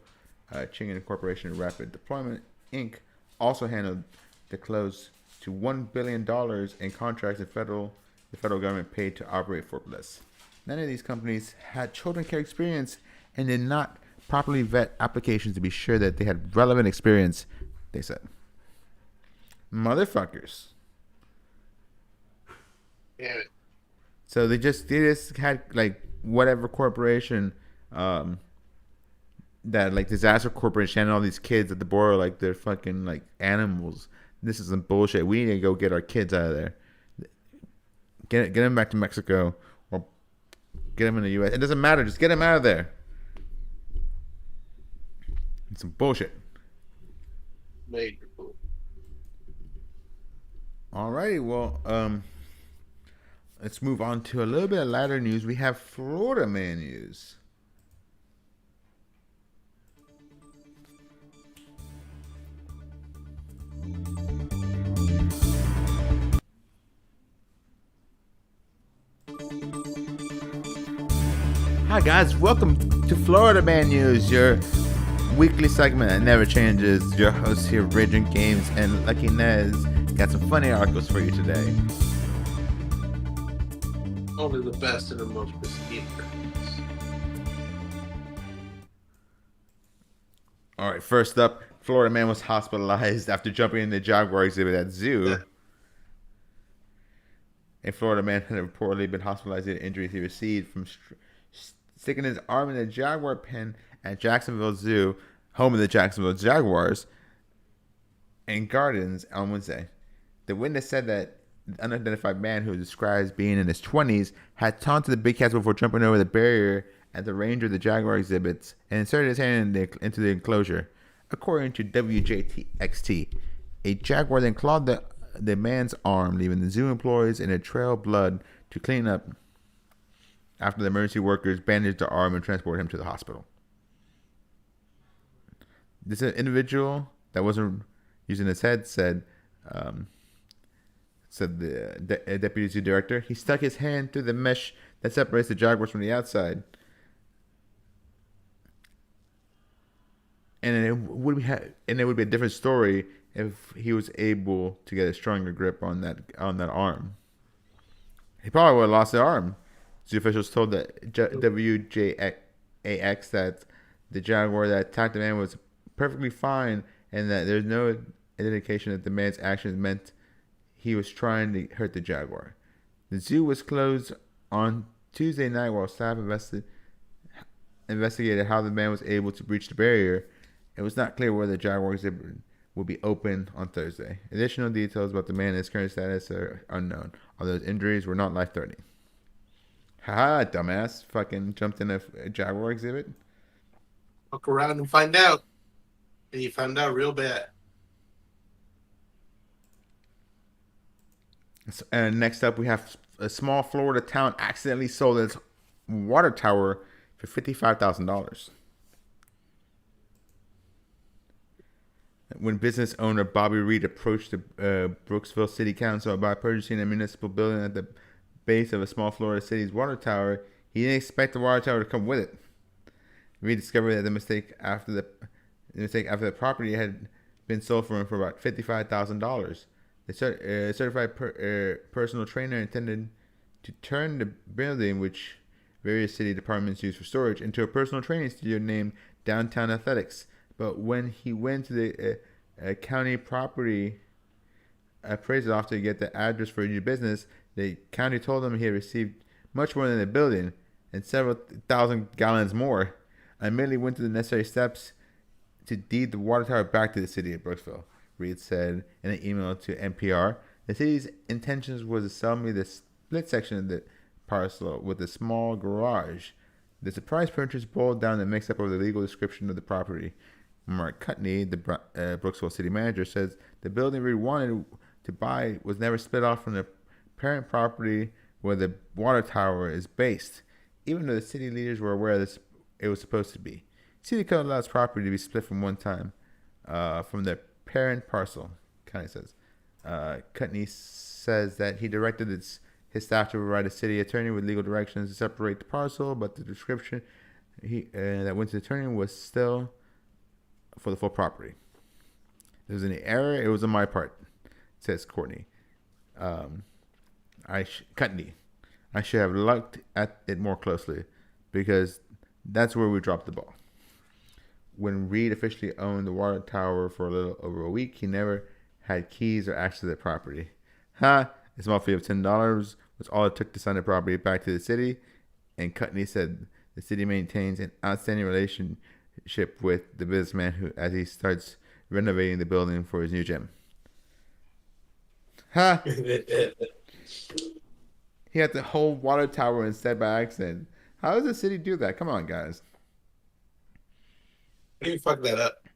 Chingan Corporation and Rapid Deployment Inc., also handled the close to $1 billion in contracts the federal government paid to operate Fort Bliss. None of these companies had children care experience and did not properly vet applications to be sure that they had relevant experience, they said. Motherfuckers. Yeah. So they just had like whatever corporation that like disaster corporation and all these kids at the border like they're fucking like animals. This is some bullshit. We need to go get our kids out of there. Get them back to Mexico or get them in the U.S. It doesn't matter. Just get them out of there. It's some bullshit. Major bull. Alrighty, well, let's move on to a little bit of lighter news. We have Florida man news. Hi guys, welcome to Florida Man News, your weekly segment that never changes. Your hosts here, Raging Games and Lucky Nez, got some funny articles for you today. Only the best and the most pristine. All right, first up, Florida man was hospitalized after jumping in the Jaguar exhibit at zoo. Yeah. A Florida man had reportedly been hospitalized due to injuries he received from sticking his arm in a jaguar pen at Jacksonville Zoo, home of the Jacksonville Jaguars, and Gardens on Wednesday. The witness said that the unidentified man, who describes being in his 20s, had taunted the big cats before jumping over the barrier at the range of the Jaguar exhibits and inserted his hand into the enclosure. According to WJTXT, a jaguar then clawed the man's arm, leaving the zoo employees in a trail of blood to clean up after the emergency workers bandaged the arm and transported him to the hospital. This individual that wasn't using his head said the deputy zoo director, he stuck his hand through the mesh that separates the jaguars from the outside. And it would be a different story if he was able to get a stronger grip on that arm. He probably would have lost the arm. Zoo officials told the WJAX that the jaguar that attacked the man was perfectly fine and that there's no indication that the man's actions meant he was trying to hurt the jaguar. The zoo was closed on Tuesday night while staff investigated how the man was able to breach the barrier. It was not clear whether the jaguar exhibit will be open on Thursday. Additional details about the man and his current status are unknown, although his injuries were not life-threatening. Haha, dumbass. Fucking jumped in a jaguar exhibit. Look around and find out. And you found out real bad. And next up, we have a small Florida town accidentally sold its water tower for $55,000. When business owner Bobby Reed approached the Brooksville City Council about purchasing a municipal building at the base of a small Florida city's water tower, he didn't expect the water tower to come with it. Reed discovered that the mistake after the property had been sold for him for about $55,000. The certified personal trainer intended to turn the building, which various city departments use for storage, into a personal training studio named Downtown Athletics. But when he went to the county property appraisal office to get the address for a new business, the county told him he had received much more than the building and several thousand gallons more. I merely went through the necessary steps to deed the water tower back to the city of Brooksville, Reed said in an email to NPR. The city's intentions was to sell me the split section of the parcel with a small garage. The surprise purchase boiled down the mix-up of the legal description of the property. Mark Cutney, the Brooksville city manager, says the building Reed wanted to buy was never split off from the parent property where the water tower is based, even though the city leaders were aware that it was supposed to be. City code allows property to be split from one time from the parent parcel, County says. Cutney says that he directed his staff to provide a city attorney with legal directions to separate the parcel, but the description that went to the attorney was still for the full property. There was an error. It was on my part, says Courtney. Cutney. I should have looked at it more closely because that's where we dropped the ball. When Reed officially owned the water tower for a little over a week, he never had keys or access to the property. A small fee of $10 was all it took to sign the property back to the city, and Cutney said the city maintains an outstanding relationship with the businessman as he starts renovating the building for his new gym. He had the whole water tower instead by accident. How does the city do that? Come on, guys. You fuck that up.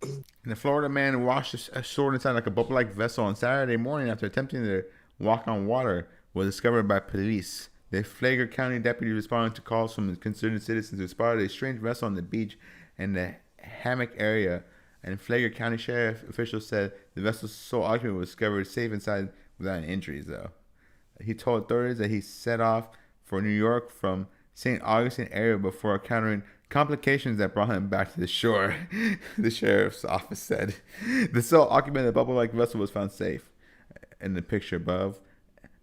And the Florida man washed a sword inside like a bubble-like vessel on Saturday morning after attempting to walk on water was discovered by police. The Flagler County deputy responded to calls from concerned citizens who spotted a strange vessel on the beach and the hammock area. And Flagler County sheriff officials said the vessel's sole occupant was discovered safe inside without any injuries, though. He told authorities that he set off for New York from St. Augustine area before encountering complications that brought him back to the shore, the sheriff's office said. The sole occupant of the bubble-like vessel was found safe. In the picture above,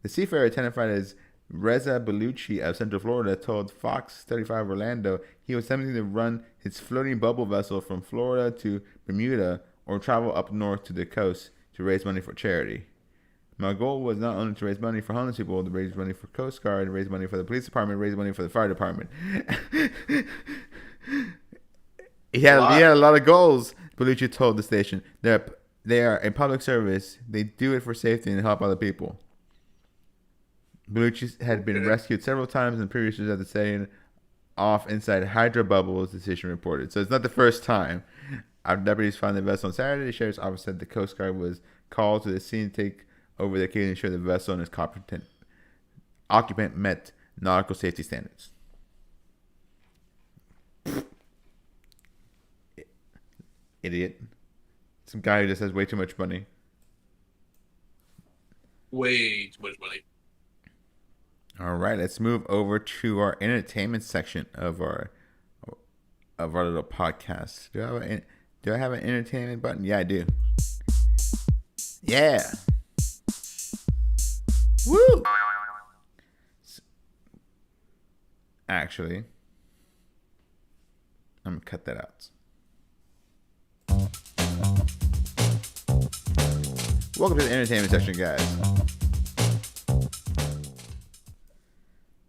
the seafarer identified as Reza Bellucci of Central Florida told Fox 35 Orlando he was attempting to run his floating bubble vessel from Florida to Bermuda or travel up north to the coast to raise money for charity. My goal was not only to raise money for homeless people, to raise money for Coast Guard, raise money for the police department, raise money for the fire department. He had a lot of goals, Bellucci told the station. They are a public service. They do it for safety and help other people. Bellucci had been rescued several times in previous years after setting off inside hydro bubbles, the station reported. So it's not the first time. Our deputies found the vessel on Saturday. The sheriff's office said the Coast Guard was called to the scene to take over the key to ensure the vessel and its competent occupant met nautical safety standards. Idiot. Some guy who just has way too much money. Way too much money. All right, let's move over to our entertainment section of our little podcast. Do I have an entertainment button? Yeah, I do. Yeah. Woo! Actually, I'm gonna cut that out. Welcome to the entertainment section, guys.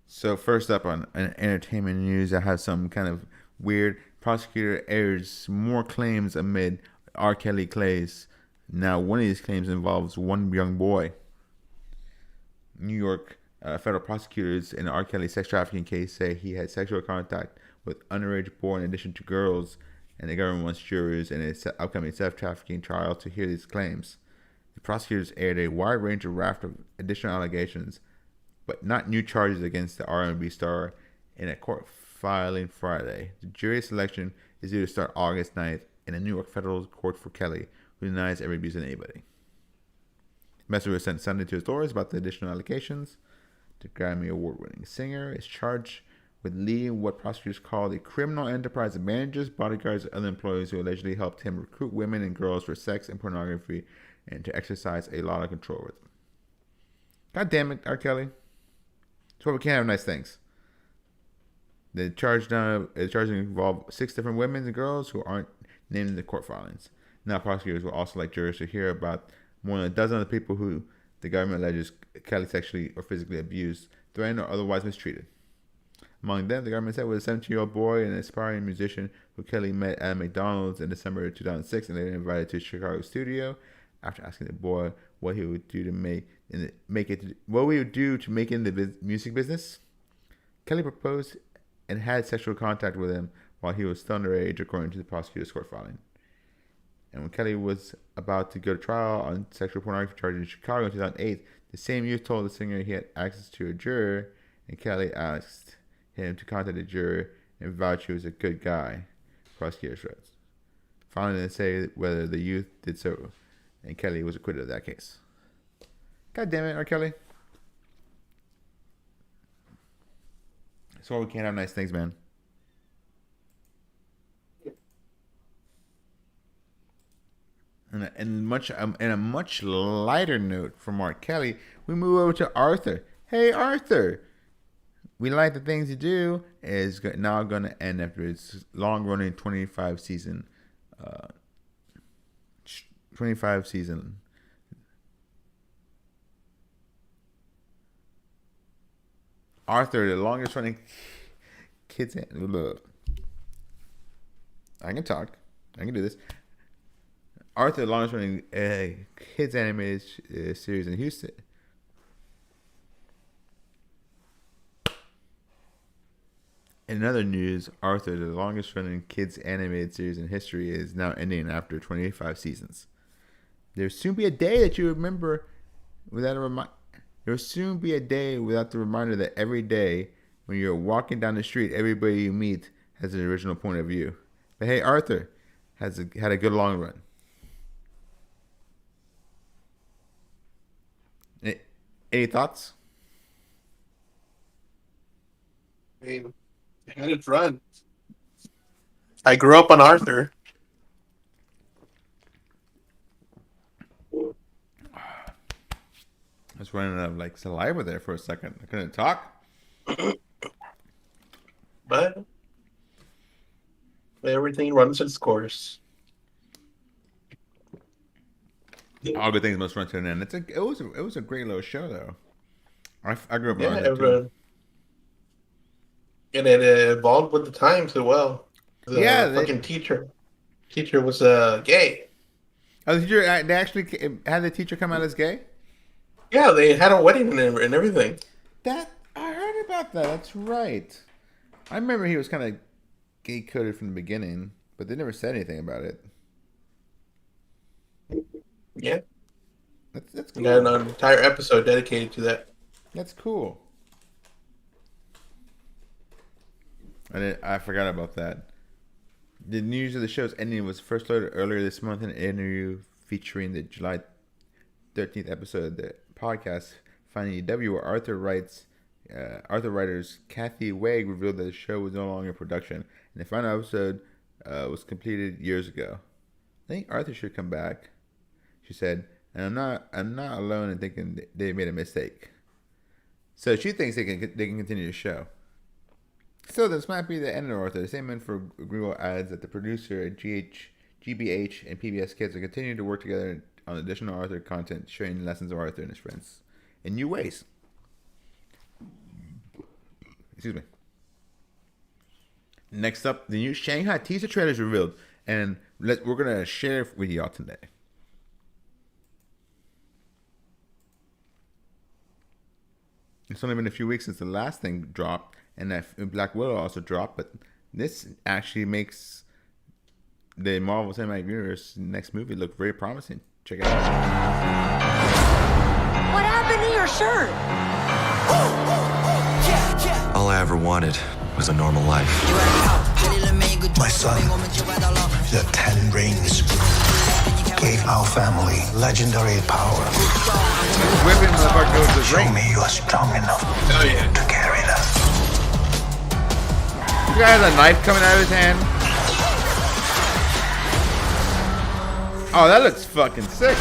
So first up on entertainment news, I have some kind of weird. Prosecutor airs more claims amid R. Kelly case. Now, one of these claims involves one young boy. New York federal prosecutors in the R. Kelly sex trafficking case say he had sexual contact with underage boy in addition to girls, and the government wants jurors in its upcoming sex-trafficking trial to hear these claims. The prosecutors aired a wide range of raft of additional allegations, but not new charges against the R&B star in a court filing Friday. The jury selection is due to start August 9th in a New York federal court for Kelly, who denies ever abusing anybody. The message was sent Sunday to his lawyers about the additional allegations. The Grammy Award-winning singer is charged with leading what prosecutors call a criminal enterprise of managers, bodyguards, and other employees who allegedly helped him recruit women and girls for sex and pornography and to exercise a lot of control over them. God damn it, R. Kelly. That's why we can't have nice things. The charge involve 6 different women and girls who aren't named in the court filings. Now prosecutors will also like jurors to hear about more than a dozen other people who the government alleges Kelly sexually or physically abused, threatened, or otherwise mistreated. Among them, the government said was a 17-year-old boy and an aspiring musician who Kelly met at McDonald's in December 2006 and later invited to his Chicago studio. After asking the boy what he would do to make it in the music business, Kelly proposed and had sexual contact with him while he was still underage, according to the prosecutor's court filing. And when Kelly was about to go to trial on sexual pornography charges in Chicago in 2008, the same youth told the singer he had access to a juror, and Kelly asked him to contact the juror and vouch he was a good guy, prosecutors wrote. Finally, they say whether the youth did so, and Kelly was acquitted of that case. God damn it, R. Kelly. That's why we can't have nice things, man. And a much lighter note from R. Kelly, we move over to Arthur. Hey, Arthur. We Like the Things You Do is now going to end after its long-running 25 season. Arthur, the longest-running kids. I can talk. I can do this. Arthur, the longest-running kids animated series in Houston. In other news, Arthur, the longest-running kids animated series in history, is now ending after 25 seasons. There will soon be a day that you remember without a reminder. There will soon be a day without the reminder that every day when you're walking down the street, everybody you meet has an original point of view. But hey, Arthur had a good long run. Any thoughts? I mean, it had its run. I grew up on Arthur. I was running out of saliva there for a second. I couldn't talk. But everything runs its course. All good things must run to an end. It was a great little show though. I grew up on Yeah, that too. And it evolved with the times as well. The fucking teacher was gay. Oh, the teacher, they actually had the teacher come out as gay? Yeah, they had a wedding and everything. I heard about that. That's right. I remember he was kind of gay coded from the beginning, but they never said anything about it. Yeah. That's cool. And an entire episode dedicated to that. That's cool. I forgot about that. The news of the show's ending was first loaded earlier this month in an interview featuring the July 13th episode of the podcast Finding EW, where Arthur writers Kathy Wade revealed that the show was no longer in production, and the final episode was completed years ago. I think Arthur should come back, she said, and I'm not alone in thinking they made a mistake. So she thinks they can continue the show. So this might be the end of Arthur. The same info adds that the producer at GBH and PBS Kids are continuing to work together on additional Arthur content, sharing lessons of Arthur and his friends in new ways. Excuse me. Next up, the new Shanghai teaser trailer is revealed, and we're gonna share it with y'all today. It's only been a few weeks since the last thing dropped, and that Black Widow also dropped, but this actually makes the Marvel Cinematic Universe next movie look very promising. Check it out. What happened to your shirt? All I ever wanted was a normal life. My son, the 10 rings, gave our family legendary power. Show me you are strong enough to carry them. This guy has a knife coming out of his hand. Oh, that looks fucking sick.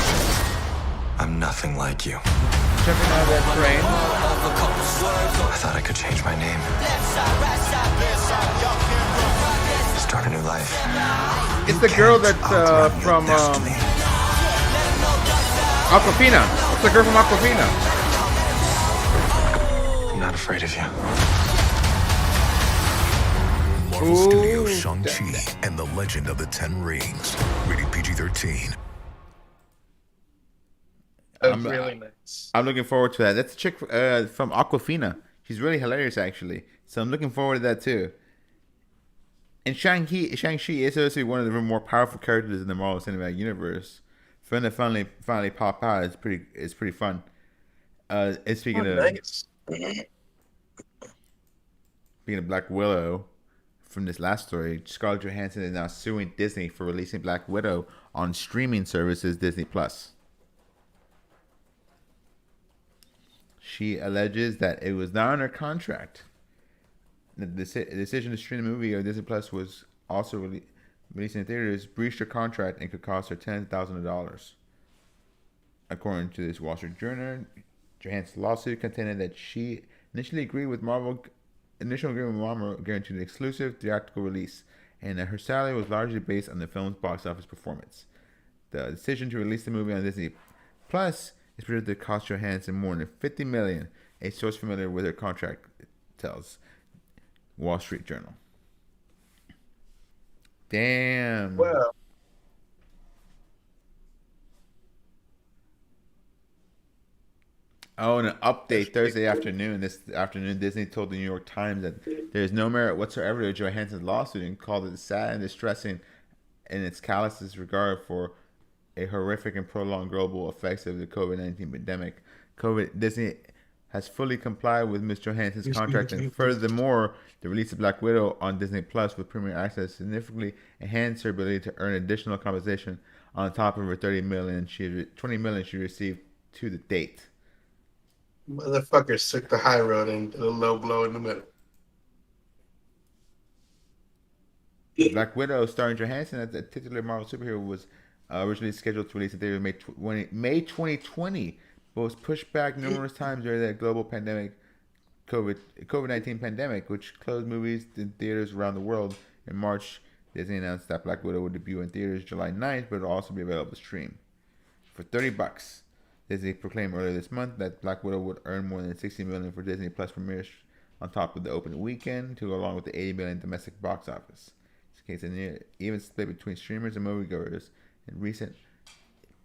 I'm nothing like you. Jumping out of that train. I thought I could change my name. Start a new life. It's the girl that's from Aquafina. It's the girl from Aquafina. I'm not afraid of you. Marvel Studios Shang-Chi and the Legend of the Ten Rings. Rated PG-13. That's really nice. I'm looking forward to that. That's a chick from Aquafina. She's really hilarious, actually. So I'm looking forward to that too. And Shang-Chi is obviously one of the more powerful characters in the Marvel Cinematic Universe. For him to finally pop out, it's pretty fun. And speaking of Black Widow, from this last story, Scarlett Johansson is now suing Disney for releasing Black Widow on streaming services Disney Plus. She alleges that it was not in her contract. The decision to stream the movie on Disney Plus was also released in theaters, breached her contract and could cost her $10,000. According to this Wall Street Journal, Johansson's lawsuit contended that she initially agreed with Marvel. Initial agreement with Marvel guaranteed an exclusive theatrical release, and that her salary was largely based on the film's box office performance. The decision to release the movie on Disney Plus is predicted to cost Johansson more than $50 million. A source familiar with her contract tells Wall Street Journal. Damn. Well, oh, and an update Thursday afternoon. This afternoon, Disney told the New York Times that there is no merit whatsoever to Johansson's lawsuit and called it sad and distressing in its callous disregard for a horrific and prolonged global effects of the COVID-19 pandemic. Disney has fully complied with Ms. Johansson's contract, and furthermore, the release of Black Widow on Disney Plus with premium access significantly enhanced her ability to earn additional compensation on top of her $20 million she received to the date. Motherfuckers took the high road and did a low blow in the middle. Black Widow, starring Johansson as the titular Marvel superhero, was originally scheduled to release in theaters May 2020, but was pushed back numerous times during the global pandemic, COVID-19 pandemic, which closed movies in theaters around the world. In March, Disney announced that Black Widow would debut in theaters July 9th, but will also be available to stream for $30. Disney proclaimed earlier this month that Black Widow would earn more than $60 million for Disney Plus premieres on top of the opening weekend, to go along with the $80 million domestic box office. In this case, an even split between streamers and moviegoers. In recent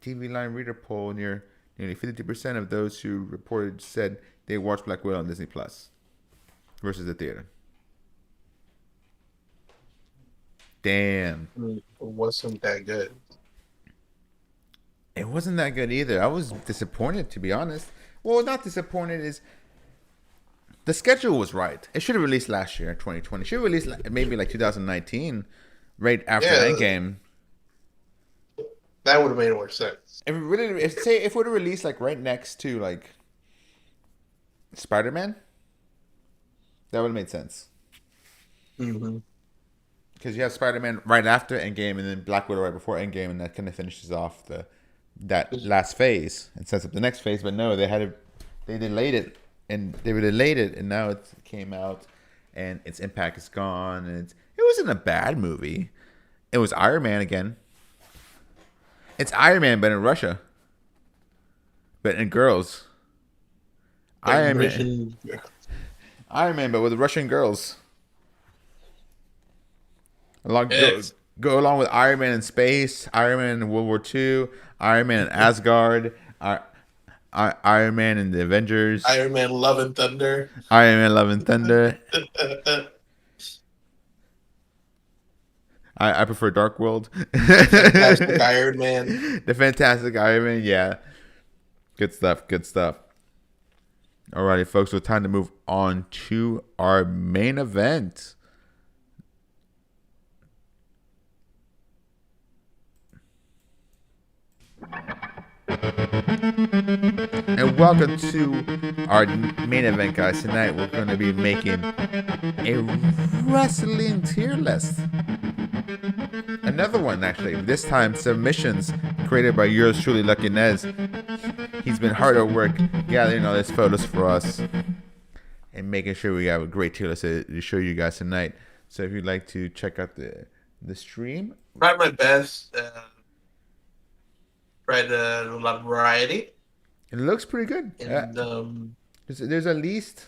TV Line reader poll, nearly 52% of those who reported said they watched Black Widow on Disney Plus versus the theater. Damn. It wasn't that good. It wasn't that good either. I was disappointed, to be honest. Well, not disappointed is the schedule was right. It should have released last year, 2020. It should have released maybe like 2019, right after Endgame. That would have made more sense. If it would have released like right next to like Spider-Man, that would have made sense. Mm-hmm. Because you have Spider-Man right after Endgame, and then Black Widow right before Endgame, and that kind of finishes off that last phase and sets up the next phase. But no, they delayed it, and now it came out, and its impact is gone. And it wasn't a bad movie. It was Iron Man again. It's Iron Man, but in Russia. but in girls. Iron Man. Russian- Iron Man, but with Russian girls. Yes. Go along with Iron Man in space, Iron Man in World War II, Iron Man in Asgard, Iron Man in the Avengers, Iron Man Love and Thunder. Iron Man Love and Thunder. I prefer Dark World. Fantastic Iron Man. The Fantastic Iron Man, yeah. Good stuff, good stuff. Alrighty, folks, so time to move on to our main event. And welcome to our main event, guys. Tonight we're going to be making a wrestling tier list. Another one, actually. This time, submissions created by yours truly, Lucky Nez. He's been hard at work gathering all these photos for us and making sure we have a great tier list to show you guys tonight. So if you'd like to check out the stream. Tried my best. Tried a lot of variety. It looks pretty good. And there's at least...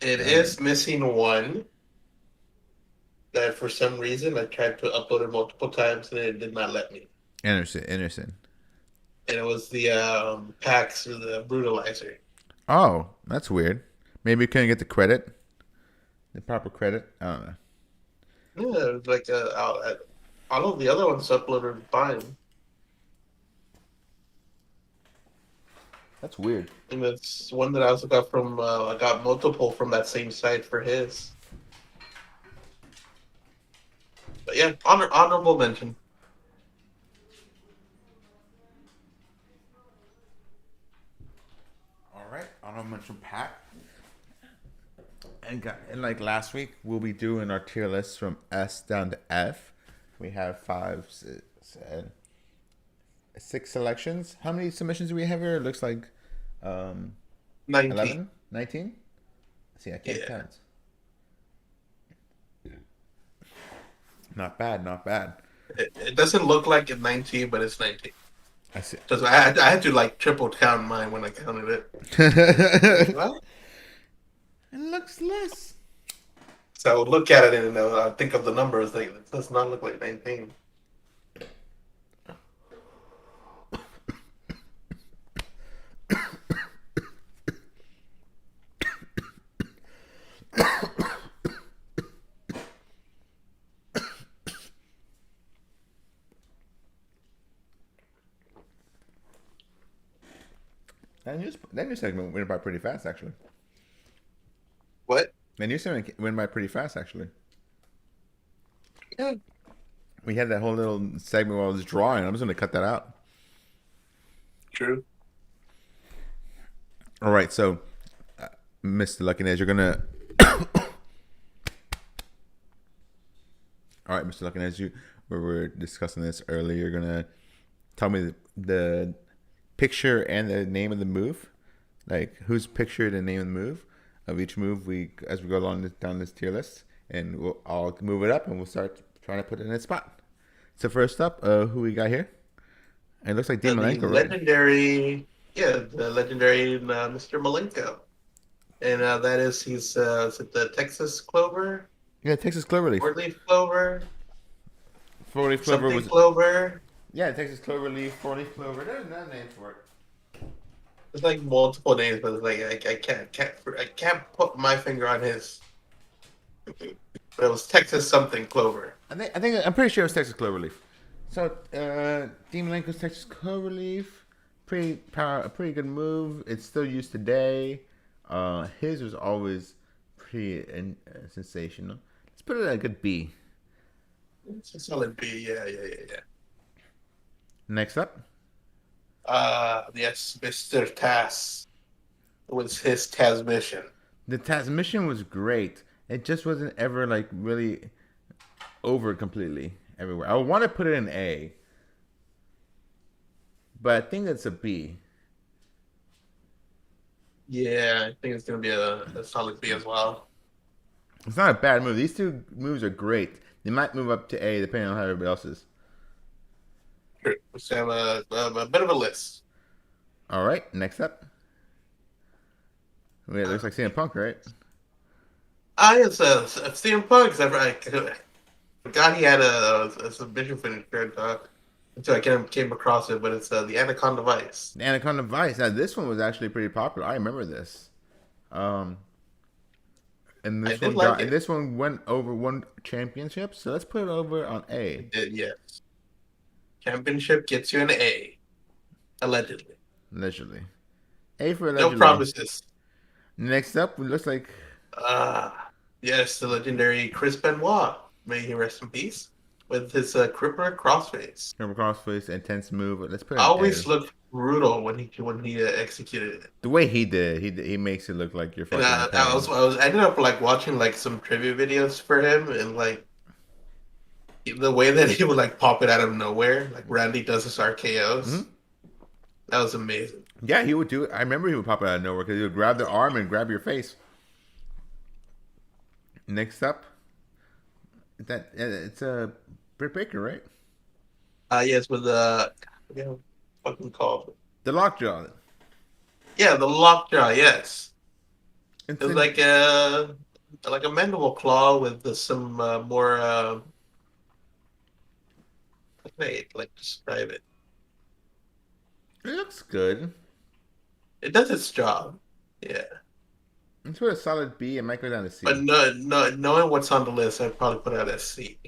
It is missing one. That for some reason I tried to upload it multiple times and it did not let me. Anderson. And it was the packs or the brutalizer. Oh, that's weird. Maybe you couldn't get the credit, the proper credit. I don't know. Yeah, it was like all of the other ones uploaded fine. That's weird. And it's one that I also got from I got multiple from that same site for his. But yeah, honorable mention. All right, honorable mention, Pat. And like last week, we'll be doing our tier list from S down to F. We have 6 selections. How many submissions do we have here? It looks like 19. 11? 19? See, I can't count. Not bad. It doesn't look like it's 19, but it's 19. I see. Because I had to like triple count mine when I counted it. Well, it looks less. So I would look at it and I think of the numbers. Like, it does not look like 19. That new segment went by pretty fast, actually. What? The new segment went by pretty fast, actually. Yeah. We had that whole little segment while I was drawing. I'm just going to cut that out. True. All right, so, Mr. Lucky Nez, you're going to... All right, Mr. Lucky Nez, we were discussing this earlier. You're going to tell me the picture and the name of the move, like whose picture and the name of the move of each move as we go along down this tier list, and we'll all move it up and we'll start trying to put it in its spot. So first up, who we got here? It looks like Dean Malenko, right? The legendary Mr. Malenko, and that is is it the Texas Clover? Yeah, Texas Cloverleaf. 4-leaf clover. 4-leaf clover was clover. Yeah, Texas Cloverleaf, 4-leaf clover. There's another name for it. There's like multiple names, but it's like I can't put my finger on his. But it was Texas something clover. I'm pretty sure it was Texas Cloverleaf. So Dean Malenko's Texas Cloverleaf, a pretty good move. It's still used today. His was always pretty sensational. Let's put it at a good B. It's a solid B. Yeah. Next up. Yes, Mr. Taz. It was his Taz mission. The Taz mission was great. It just wasn't ever like really over completely everywhere. I want to put it in A, but I think it's a B. Yeah, I think it's gonna be a solid B as well. It's not a bad move. These two moves are great. They might move up to A depending on how everybody else is. Sure. We have a bit of a list. All right, next up. Wait, it looks like CM Punk, right? It's CM Punk. I forgot he had a submission finisher until I came across it, but it's the Anaconda Vice. The Anaconda Vice. Now, this one was actually pretty popular. I remember this. And this one went over one championship. So let's put it over on A. It did, yes. Championship gets you an A. Allegedly. Allegedly. A for allegedly. No promises. Next up, it looks like... yes, the legendary Chris Benoit. May he rest in peace. With his Crippler Crossface. Crippler Crossface, intense move. Let's put it always looked brutal when he executed it. The way he did, he makes it look like you're fucking. I ended up like watching like some trivia videos for him, and like the way that he would like pop it out of nowhere, like Randy does his RKOs. Mm-hmm. That was amazing. Yeah, he would do it. I remember he would pop it out of nowhere because he would grab the arm and grab your face. Next up, it's a Britt Baker, right? Yes, with fucking called the lockjaw. Yeah, the lockjaw. Yes, it's like a mandible claw with some more. How can I like describe it? It looks good. It does its job. Yeah. Let's put a solid B and might go down to C. But no, knowing what's on the list, I'd probably put it as C.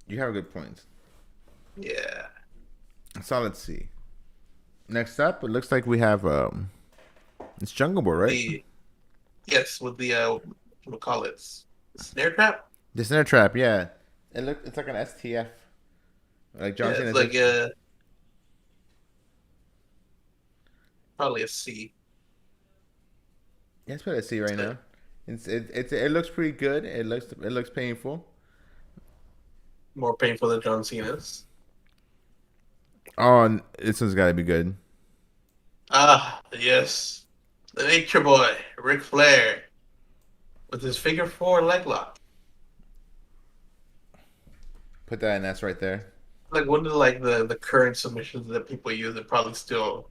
You have a good point. Yeah. A solid C. Next up, it looks like we have it's Jungle Boy, right? Yes, with the what do we call it? Snare trap? The snare trap, yeah. It's like an STF. Like John Cena. It's like probably a C. Yeah, let's put a C right now. It looks pretty good. It looks painful. More painful than John Cena's. Oh, this one's got to be good. Yes. The Nature Boy, Ric Flair, with his figure 4 leg lock. Put that in S right there. Like one of the current submissions that people use, it probably still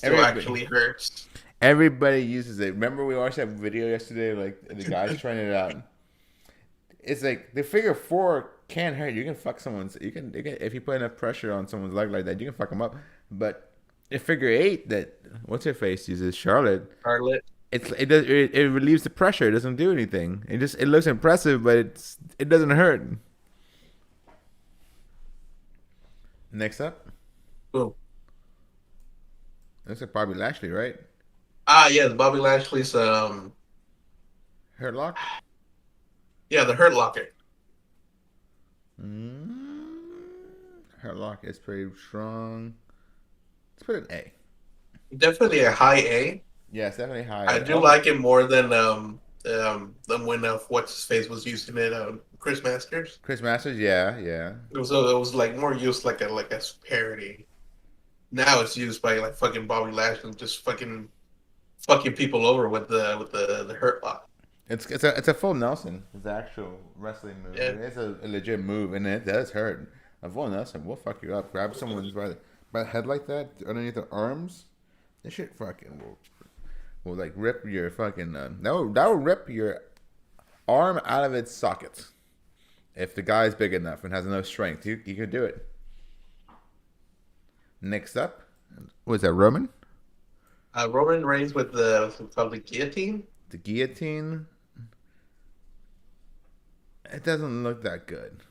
actually hurts. Everybody uses it. Remember we watched that video yesterday, like the guys trying it out. It's like the figure 4 can't hurt. You can fuck someone's. You can if you put enough pressure on someone's leg like that, you can fuck them up. But the figure 8 that what's her face uses, Charlotte. It relieves the pressure. It doesn't do anything. It looks impressive, but it doesn't hurt. Next up. Who? Looks like Bobby Lashley, right? Yes, Bobby Lashley's Hurt Lock? Yeah, the Hurt Locker. Hurt Lock is pretty strong. Let's put an A. Definitely a high A. Yes, definitely high. I do like it more than when what's his face was using it Chris Masters. Chris Masters, yeah. It was like more used like a parody. Now it's used by like fucking Bobby Lashley just fucking people over with the Hurt Lock. It's a full Nelson. It's an actual wrestling move. Yeah. It's a legit move, and it does hurt. A full Nelson will fuck you up. Grab someone by the head like that underneath the arms. This shit fucking will like rip your fucking that will rip your arm out of its socket. If the guy's big enough and has enough strength, you can do it. Next up, was that Roman? Roman Reigns with the guillotine. The guillotine. It doesn't look that good.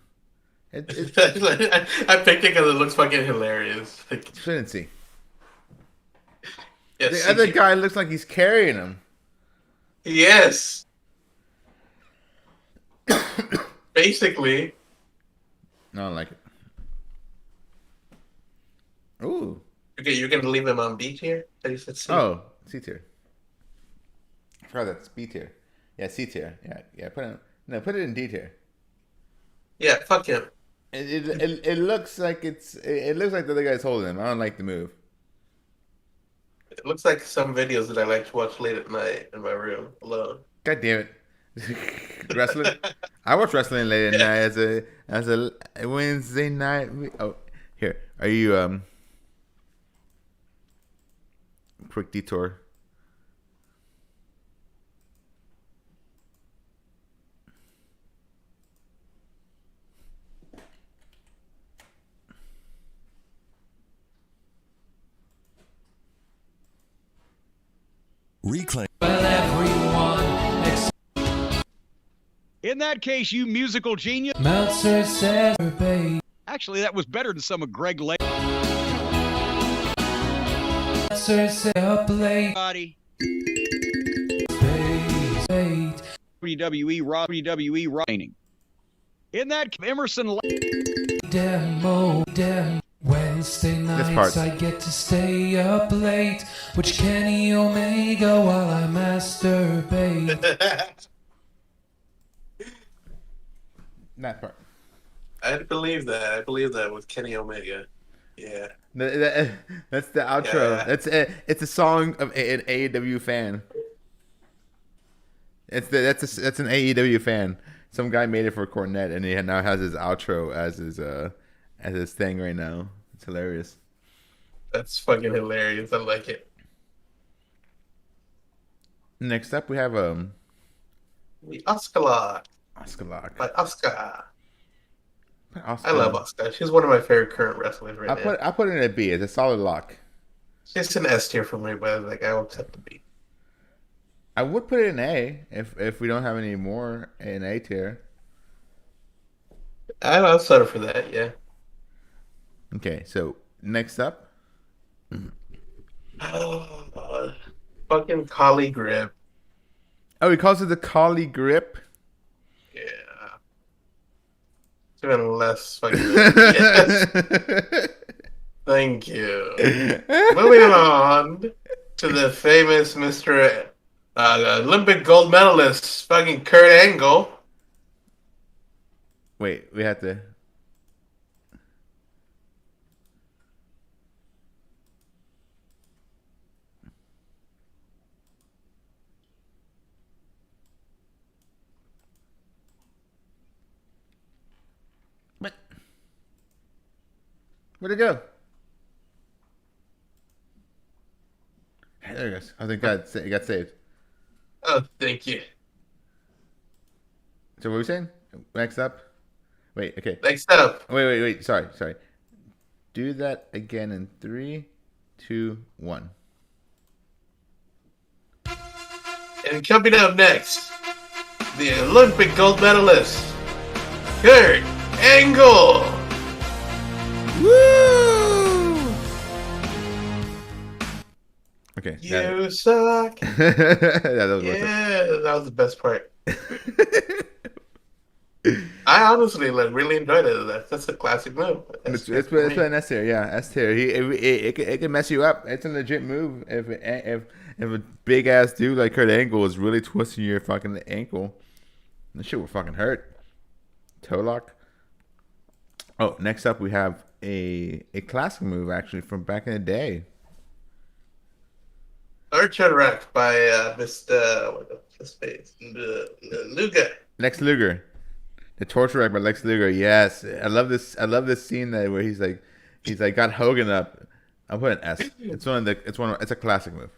I picked it because it looks fucking hilarious. Shouldn't see. Yeah, the other guy looks like he's carrying him. Yes. Basically. No, I don't like it. Ooh. Okay, you're gonna leave him on B tier? I said C. Oh, C tier. I forgot that's B tier. Yeah, C tier. Yeah. Put it in D tier. Yeah, fuck him. It looks like it looks like the other guy's holding him. I don't like the move. It looks like some videos that I like to watch late at night in my room alone. God damn it. Wrestling. I watch wrestling late at night as a Wednesday night. Oh, here. Are you quick detour. Reclaim. In that case, you musical genius. Actually, that was better than some of Greg Lake. Body. WWE writing. In that Emerson. Wednesday nights I get to stay up late, which Kenny Omega while I masturbate. That part. I believe that. I believe that with Kenny Omega. Yeah. That's the outro. Yeah. It's a song of an AEW fan. That's an AEW fan. Some guy made it for Cornette, and he now has his outro as his thing right now. It's hilarious. That's fucking hilarious. I like it. Next up, we have The Oscar Lock. Oscar Lock. By Oscar. Oscar. I love Oscar. She's one of my favorite current wrestlers right now. I put it in a B. It's a solid lock. It's an S tier for me, but like I will accept the B. I would put it in A if we don't have any more in A tier. I'll settle for that. Yeah. Okay, so next up. Fucking collie grip. Oh, he calls it the collie grip. Yeah. It's even less fucking. Yes. Thank you. Moving on to the famous Mr. Olympic gold medalist, fucking Kurt Angle. Wait, we have to. But where'd it go? There it goes. I think it got saved. Oh, thank you. So what were we saying? Next up? Wait, okay. Next up. Wait. Sorry. Do that again in 3, 2, 1. And coming up next, the Olympic gold medalist, Kurt Angle. Woo! Okay. You suck. That was the best part. I honestly really enjoyed it. That's a classic move. It's an S tier, yeah, S tier. It can mess you up. It's a legit move if a big ass dude like Kurt Angle is really twisting your fucking ankle. This shit will fucking hurt. Toe lock. Oh, next up we have a classic move actually from back in the day. Archer Rack by Mr. What's his face? Luger. Lex Luger. The torture rack by Lex Luger. Yes, I love this scene that where he's like got Hogan up. I'll put an S. It's a classic move.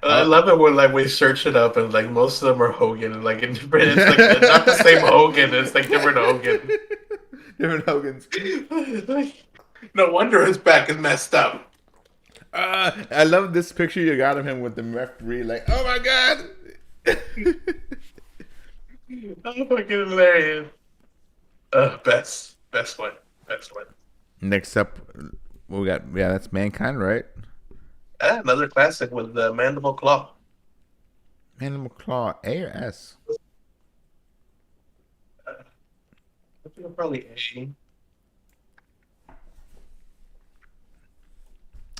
I love it when like we search it up and like most of them are Hogan and like it's like not the same Hogan. It's like different Hogan. Different Hogans. No wonder his back is messed up. I love this picture you got of him with the referee. Like, oh my god. Oh, fucking hilarious. Best one. Next up, what we got? Yeah, that's Mankind, right? Another classic with the Mandible Claw. Mandible Claw, A or S? I think probably A.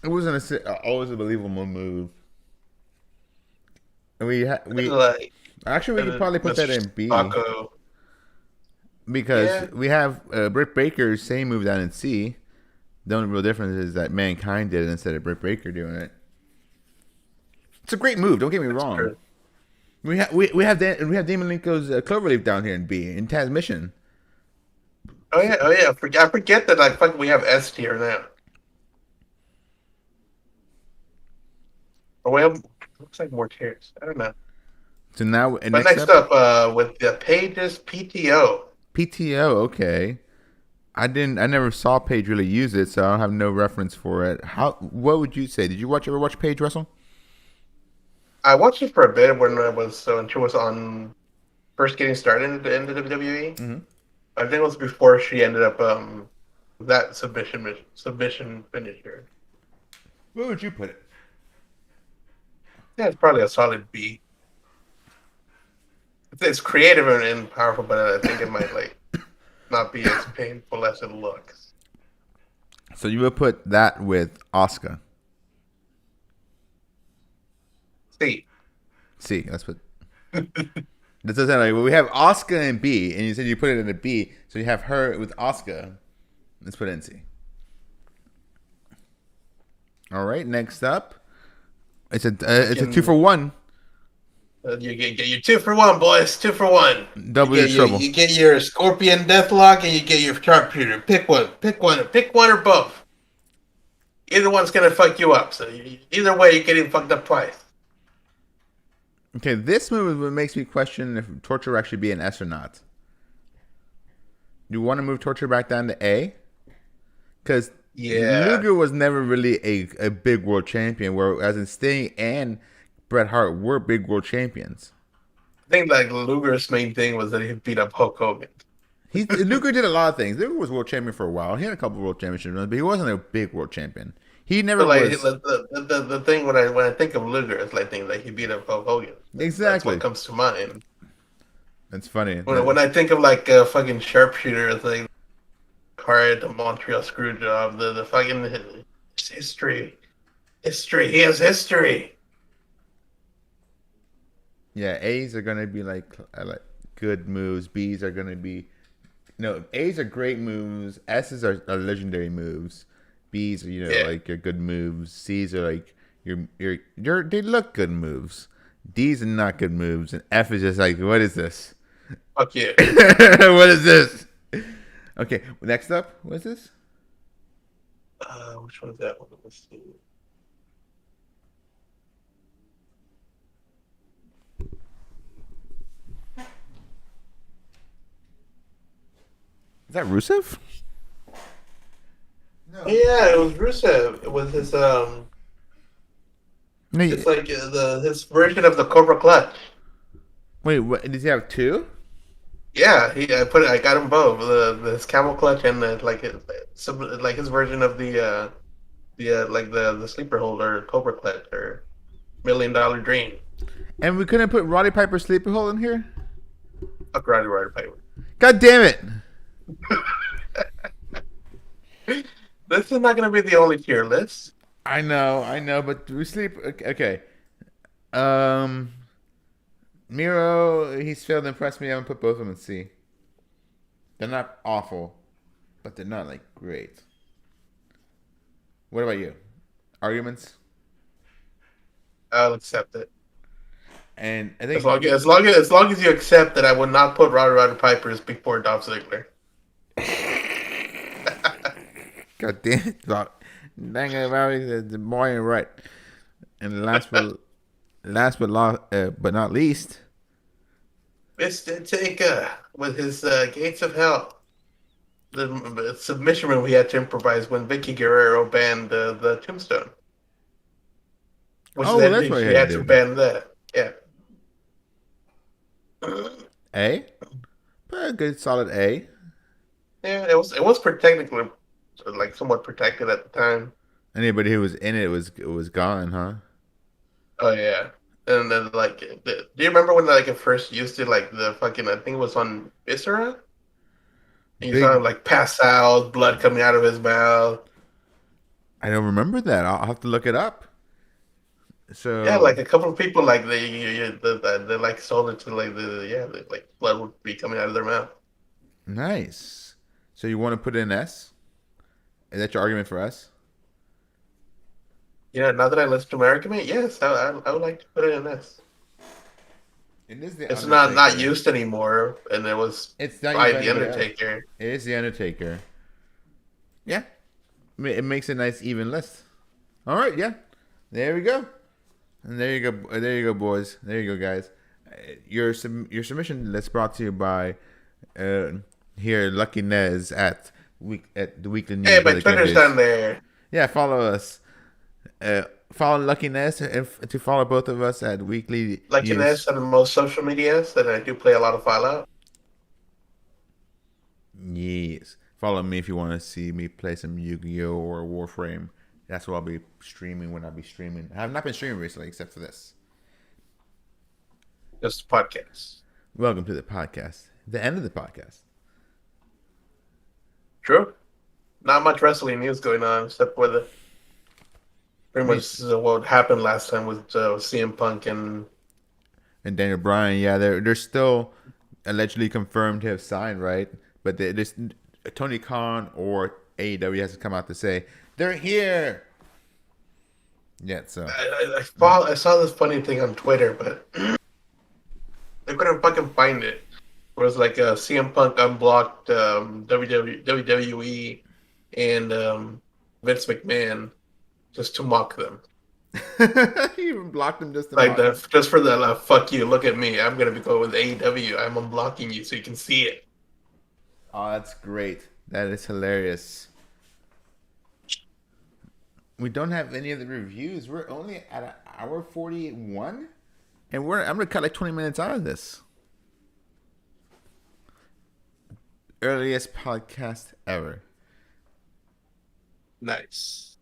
It wasn't always a believable move. And we actually we could probably put that in B. Paco. Because we have Britt Baker's same move down in C. The only real difference is that Mankind did it instead of Britt Baker doing it. It's a great move. Don't get me wrong. True. We have Damon Linko's Cloverleaf down here in B in Transmission. Oh yeah. I forget that we have S tier now. Oh, well, looks like more tiers. I don't know. So now, But next up, with the Pages PTO. PTO, okay. I never saw Paige really use it, so I don't have no reference for it. What would you say? Did you ever watch Paige wrestle? I watched it for a bit when she was on first getting started in the WWE. Mm-hmm. I think it was before she ended up that submission finisher. Where would you put it? Yeah, it's probably a solid B. It's creative and powerful, but I think it might not be as painful as it looks. So you would put that with Asuka. C. That's what. This doesn't like we have Asuka and B, and you said you put it in a B, so you have her with Asuka. Let's put it in C. All right, next up, it's a 2-for-1. You get your 2-for-1, boys. 2-for-1. Double your trouble. You get your Scorpion Deathlock, and you get your Sharpshooter. Pick one. Pick one or both. Either one's gonna fuck you up. So either way, you're getting fucked up twice. Okay, this move is what makes me question if Torture will actually be an S or not. Do you want to move Torture back down to A? Because Luger was never really a big world champion, whereas in Sting and Bret Hart were big world champions. I think Luger's main thing was that he beat up Hulk Hogan. Luger did a lot of things. Luger was world champion for a while. He had a couple of world championships, but he wasn't a big world champion. He never was. The thing when I think of Luger, it's things like he beat up Hulk Hogan. Exactly. That's what comes to mind. That's funny. When I think of a fucking sharpshooter, it's like Hart, the Montreal Screwjob, the fucking history. He has history. Yeah, A's are gonna be like good moves. B's are gonna be A's are great moves. S's are legendary moves. B's are like your good moves. C's are like they look good moves. D's are not good moves, and F is just like, what is this? Fuck yeah. What is this? Okay, next up, what is this? Which one is that one? Let's see. Is that Rusev? No. Yeah, it was Rusev with his It's like his version of the Cobra Clutch. Wait, what? Does he have two? Yeah, I got him both. His camel clutch and his version of the sleeper holder Cobra Clutch or $1 Million Dream. And we couldn't put Roddy Piper's sleeper hold in here? Fuck Roddy Piper. God damn it! This is not going to be the only tier list. I know, but we sleep. Okay. Miro, he's failed to impress me. I haven't put both of them in C. They're not awful, but they're not great. What about you? Arguments? I'll accept it. And I think as long as you accept that I would not put Roddy Piper's before Dolph Ziggler. God damn it! Dang it, the boy ain't right. And last but not least, Mr. Taker with his Gates of Hell. The submission move he had to improvise when Vicky Guerrero banned the Tombstone. That's why he had to ban that. Yeah. A? A good solid A. Yeah, it was technically somewhat protected at the time. Anybody who was in it was gone, huh? Oh yeah. And then do you remember when it first used it the fucking I think it was on Viscera? And you saw him pass out, blood coming out of his mouth. I don't remember that. I'll have to look it up. So yeah, a couple of people they sold it to blood would be coming out of their mouth. Nice. So you want to put it in S? Is that your argument for S? Yeah, now that I listen to my argument, yes, I would like to put it in S. It's not used anymore, and it's by the Undertaker. It is the Undertaker. Yeah, it makes a nice even list. All right, yeah, there we go. And there you go. There you go, boys. There you go, guys. Your submission that's brought to you by here Lucky Nez at the Weekly News. Hey, my Twitter's down there. Yeah, follow us. Follow Lucky Nez and to follow both of us at Weekly Lucky News. Nez on most social medias, and I do play a lot of Fallout. Yes. Follow me if you want to see me play some Yu-Gi-Oh! Or Warframe. That's what I'll be streaming when I'll be streaming. I have not been streaming recently except for this. Just a podcast. Welcome to the podcast. The end of the podcast. True. Not much wrestling news going on except for the pretty much what happened last time with CM Punk and Daniel Bryan. Yeah, they're still allegedly confirmed to have signed, right? But there's Tony Khan or AEW has to come out to say they're here. Yeah, so I saw this funny thing on Twitter, but I couldn't fucking find it. It was like CM Punk unblocked WWE and Vince McMahon just to mock them. He even blocked them just to like mock just for the fuck you, look at me. I'm gonna be going with AEW. I'm unblocking you so you can see it. Oh, that's great. That is hilarious. We don't have any of the reviews. We're only at an hour 41, and I'm gonna cut like 20 minutes out of this. Earliest podcast ever. Nice.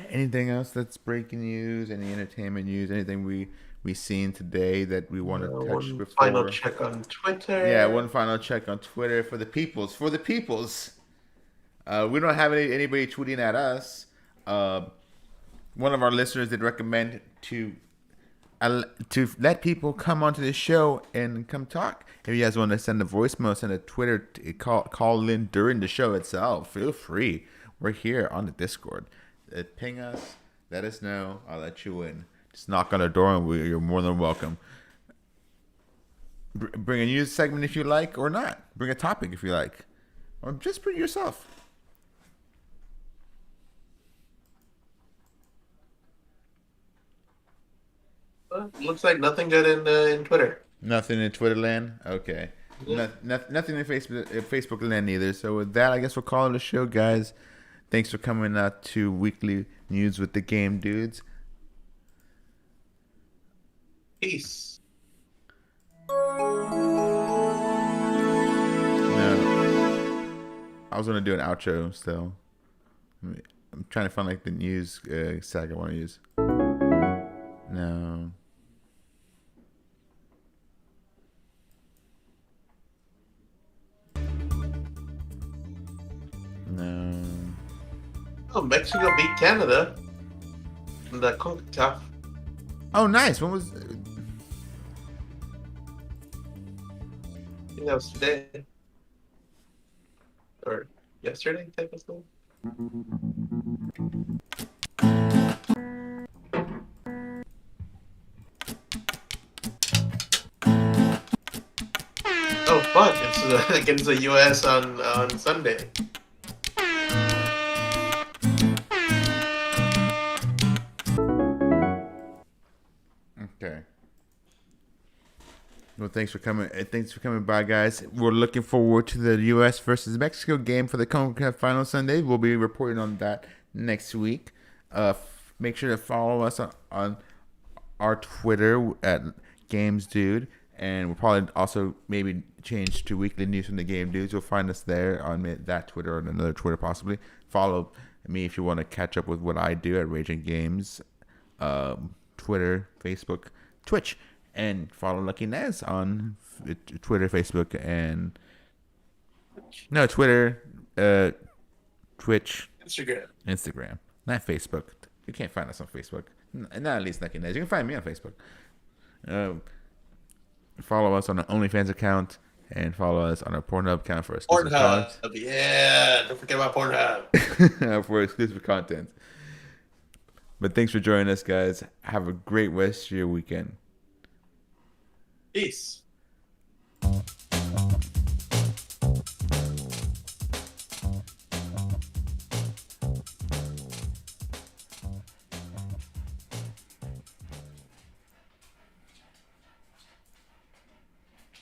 Anything else that's breaking news? Any entertainment news? Anything we seen today that we want to touch before? Final check on Twitter. Yeah, one final check on Twitter for the peoples. For the peoples. We don't have anybody tweeting at us. One of our listeners did recommend to let people come onto the show and come talk. If you guys want to send a voicemail, send a Twitter call in during the show itself, feel free. We're here on the Discord. Ping us, let us know. I'll let you in. Just knock on the door and you're more than welcome. Bring a news segment if you like or not. Bring a topic if you like. Or just bring yourself. Looks like nothing good in Twitter. Nothing in Twitter land? Okay. Yeah. Nothing in Facebook land either. So with that, I guess we'll call it a show, guys. Thanks for coming out to Weekly News with the Game Dudes. Peace. No. I was going to do an outro still. I'm trying to find like the news sag I want to use. No. No. Oh, Mexico beat Canada in the CONCACAF. Oh, nice. When was? I think that was today or yesterday, type of thing. Oh fuck! It's against the U.S. on Sunday. Okay. Well, thanks for coming. Thanks for coming by, guys. We're looking forward to the U.S. versus Mexico game for the CONCACAF Final Sunday. We'll be reporting on that next week. Make sure to follow us on our Twitter at GamesDude, and we'll probably also maybe change to Weekly News from the Game Dudes. You'll find us there on that Twitter or another Twitter possibly. Follow me if you want to catch up with what I do at Raging Games, Twitter, Facebook, Twitch. And follow Lucky Nez on Twitter, Facebook, and Twitter, Twitch, Instagram, not Facebook. You can't find us on Facebook. Not at least Lucky Nez. You can find me on Facebook. Follow us on our OnlyFans account and follow us on our Pornhub account for exclusive content. Yeah, don't forget about Pornhub. For exclusive content. But thanks for joining us, guys. Have a great rest of your weekend. Peace.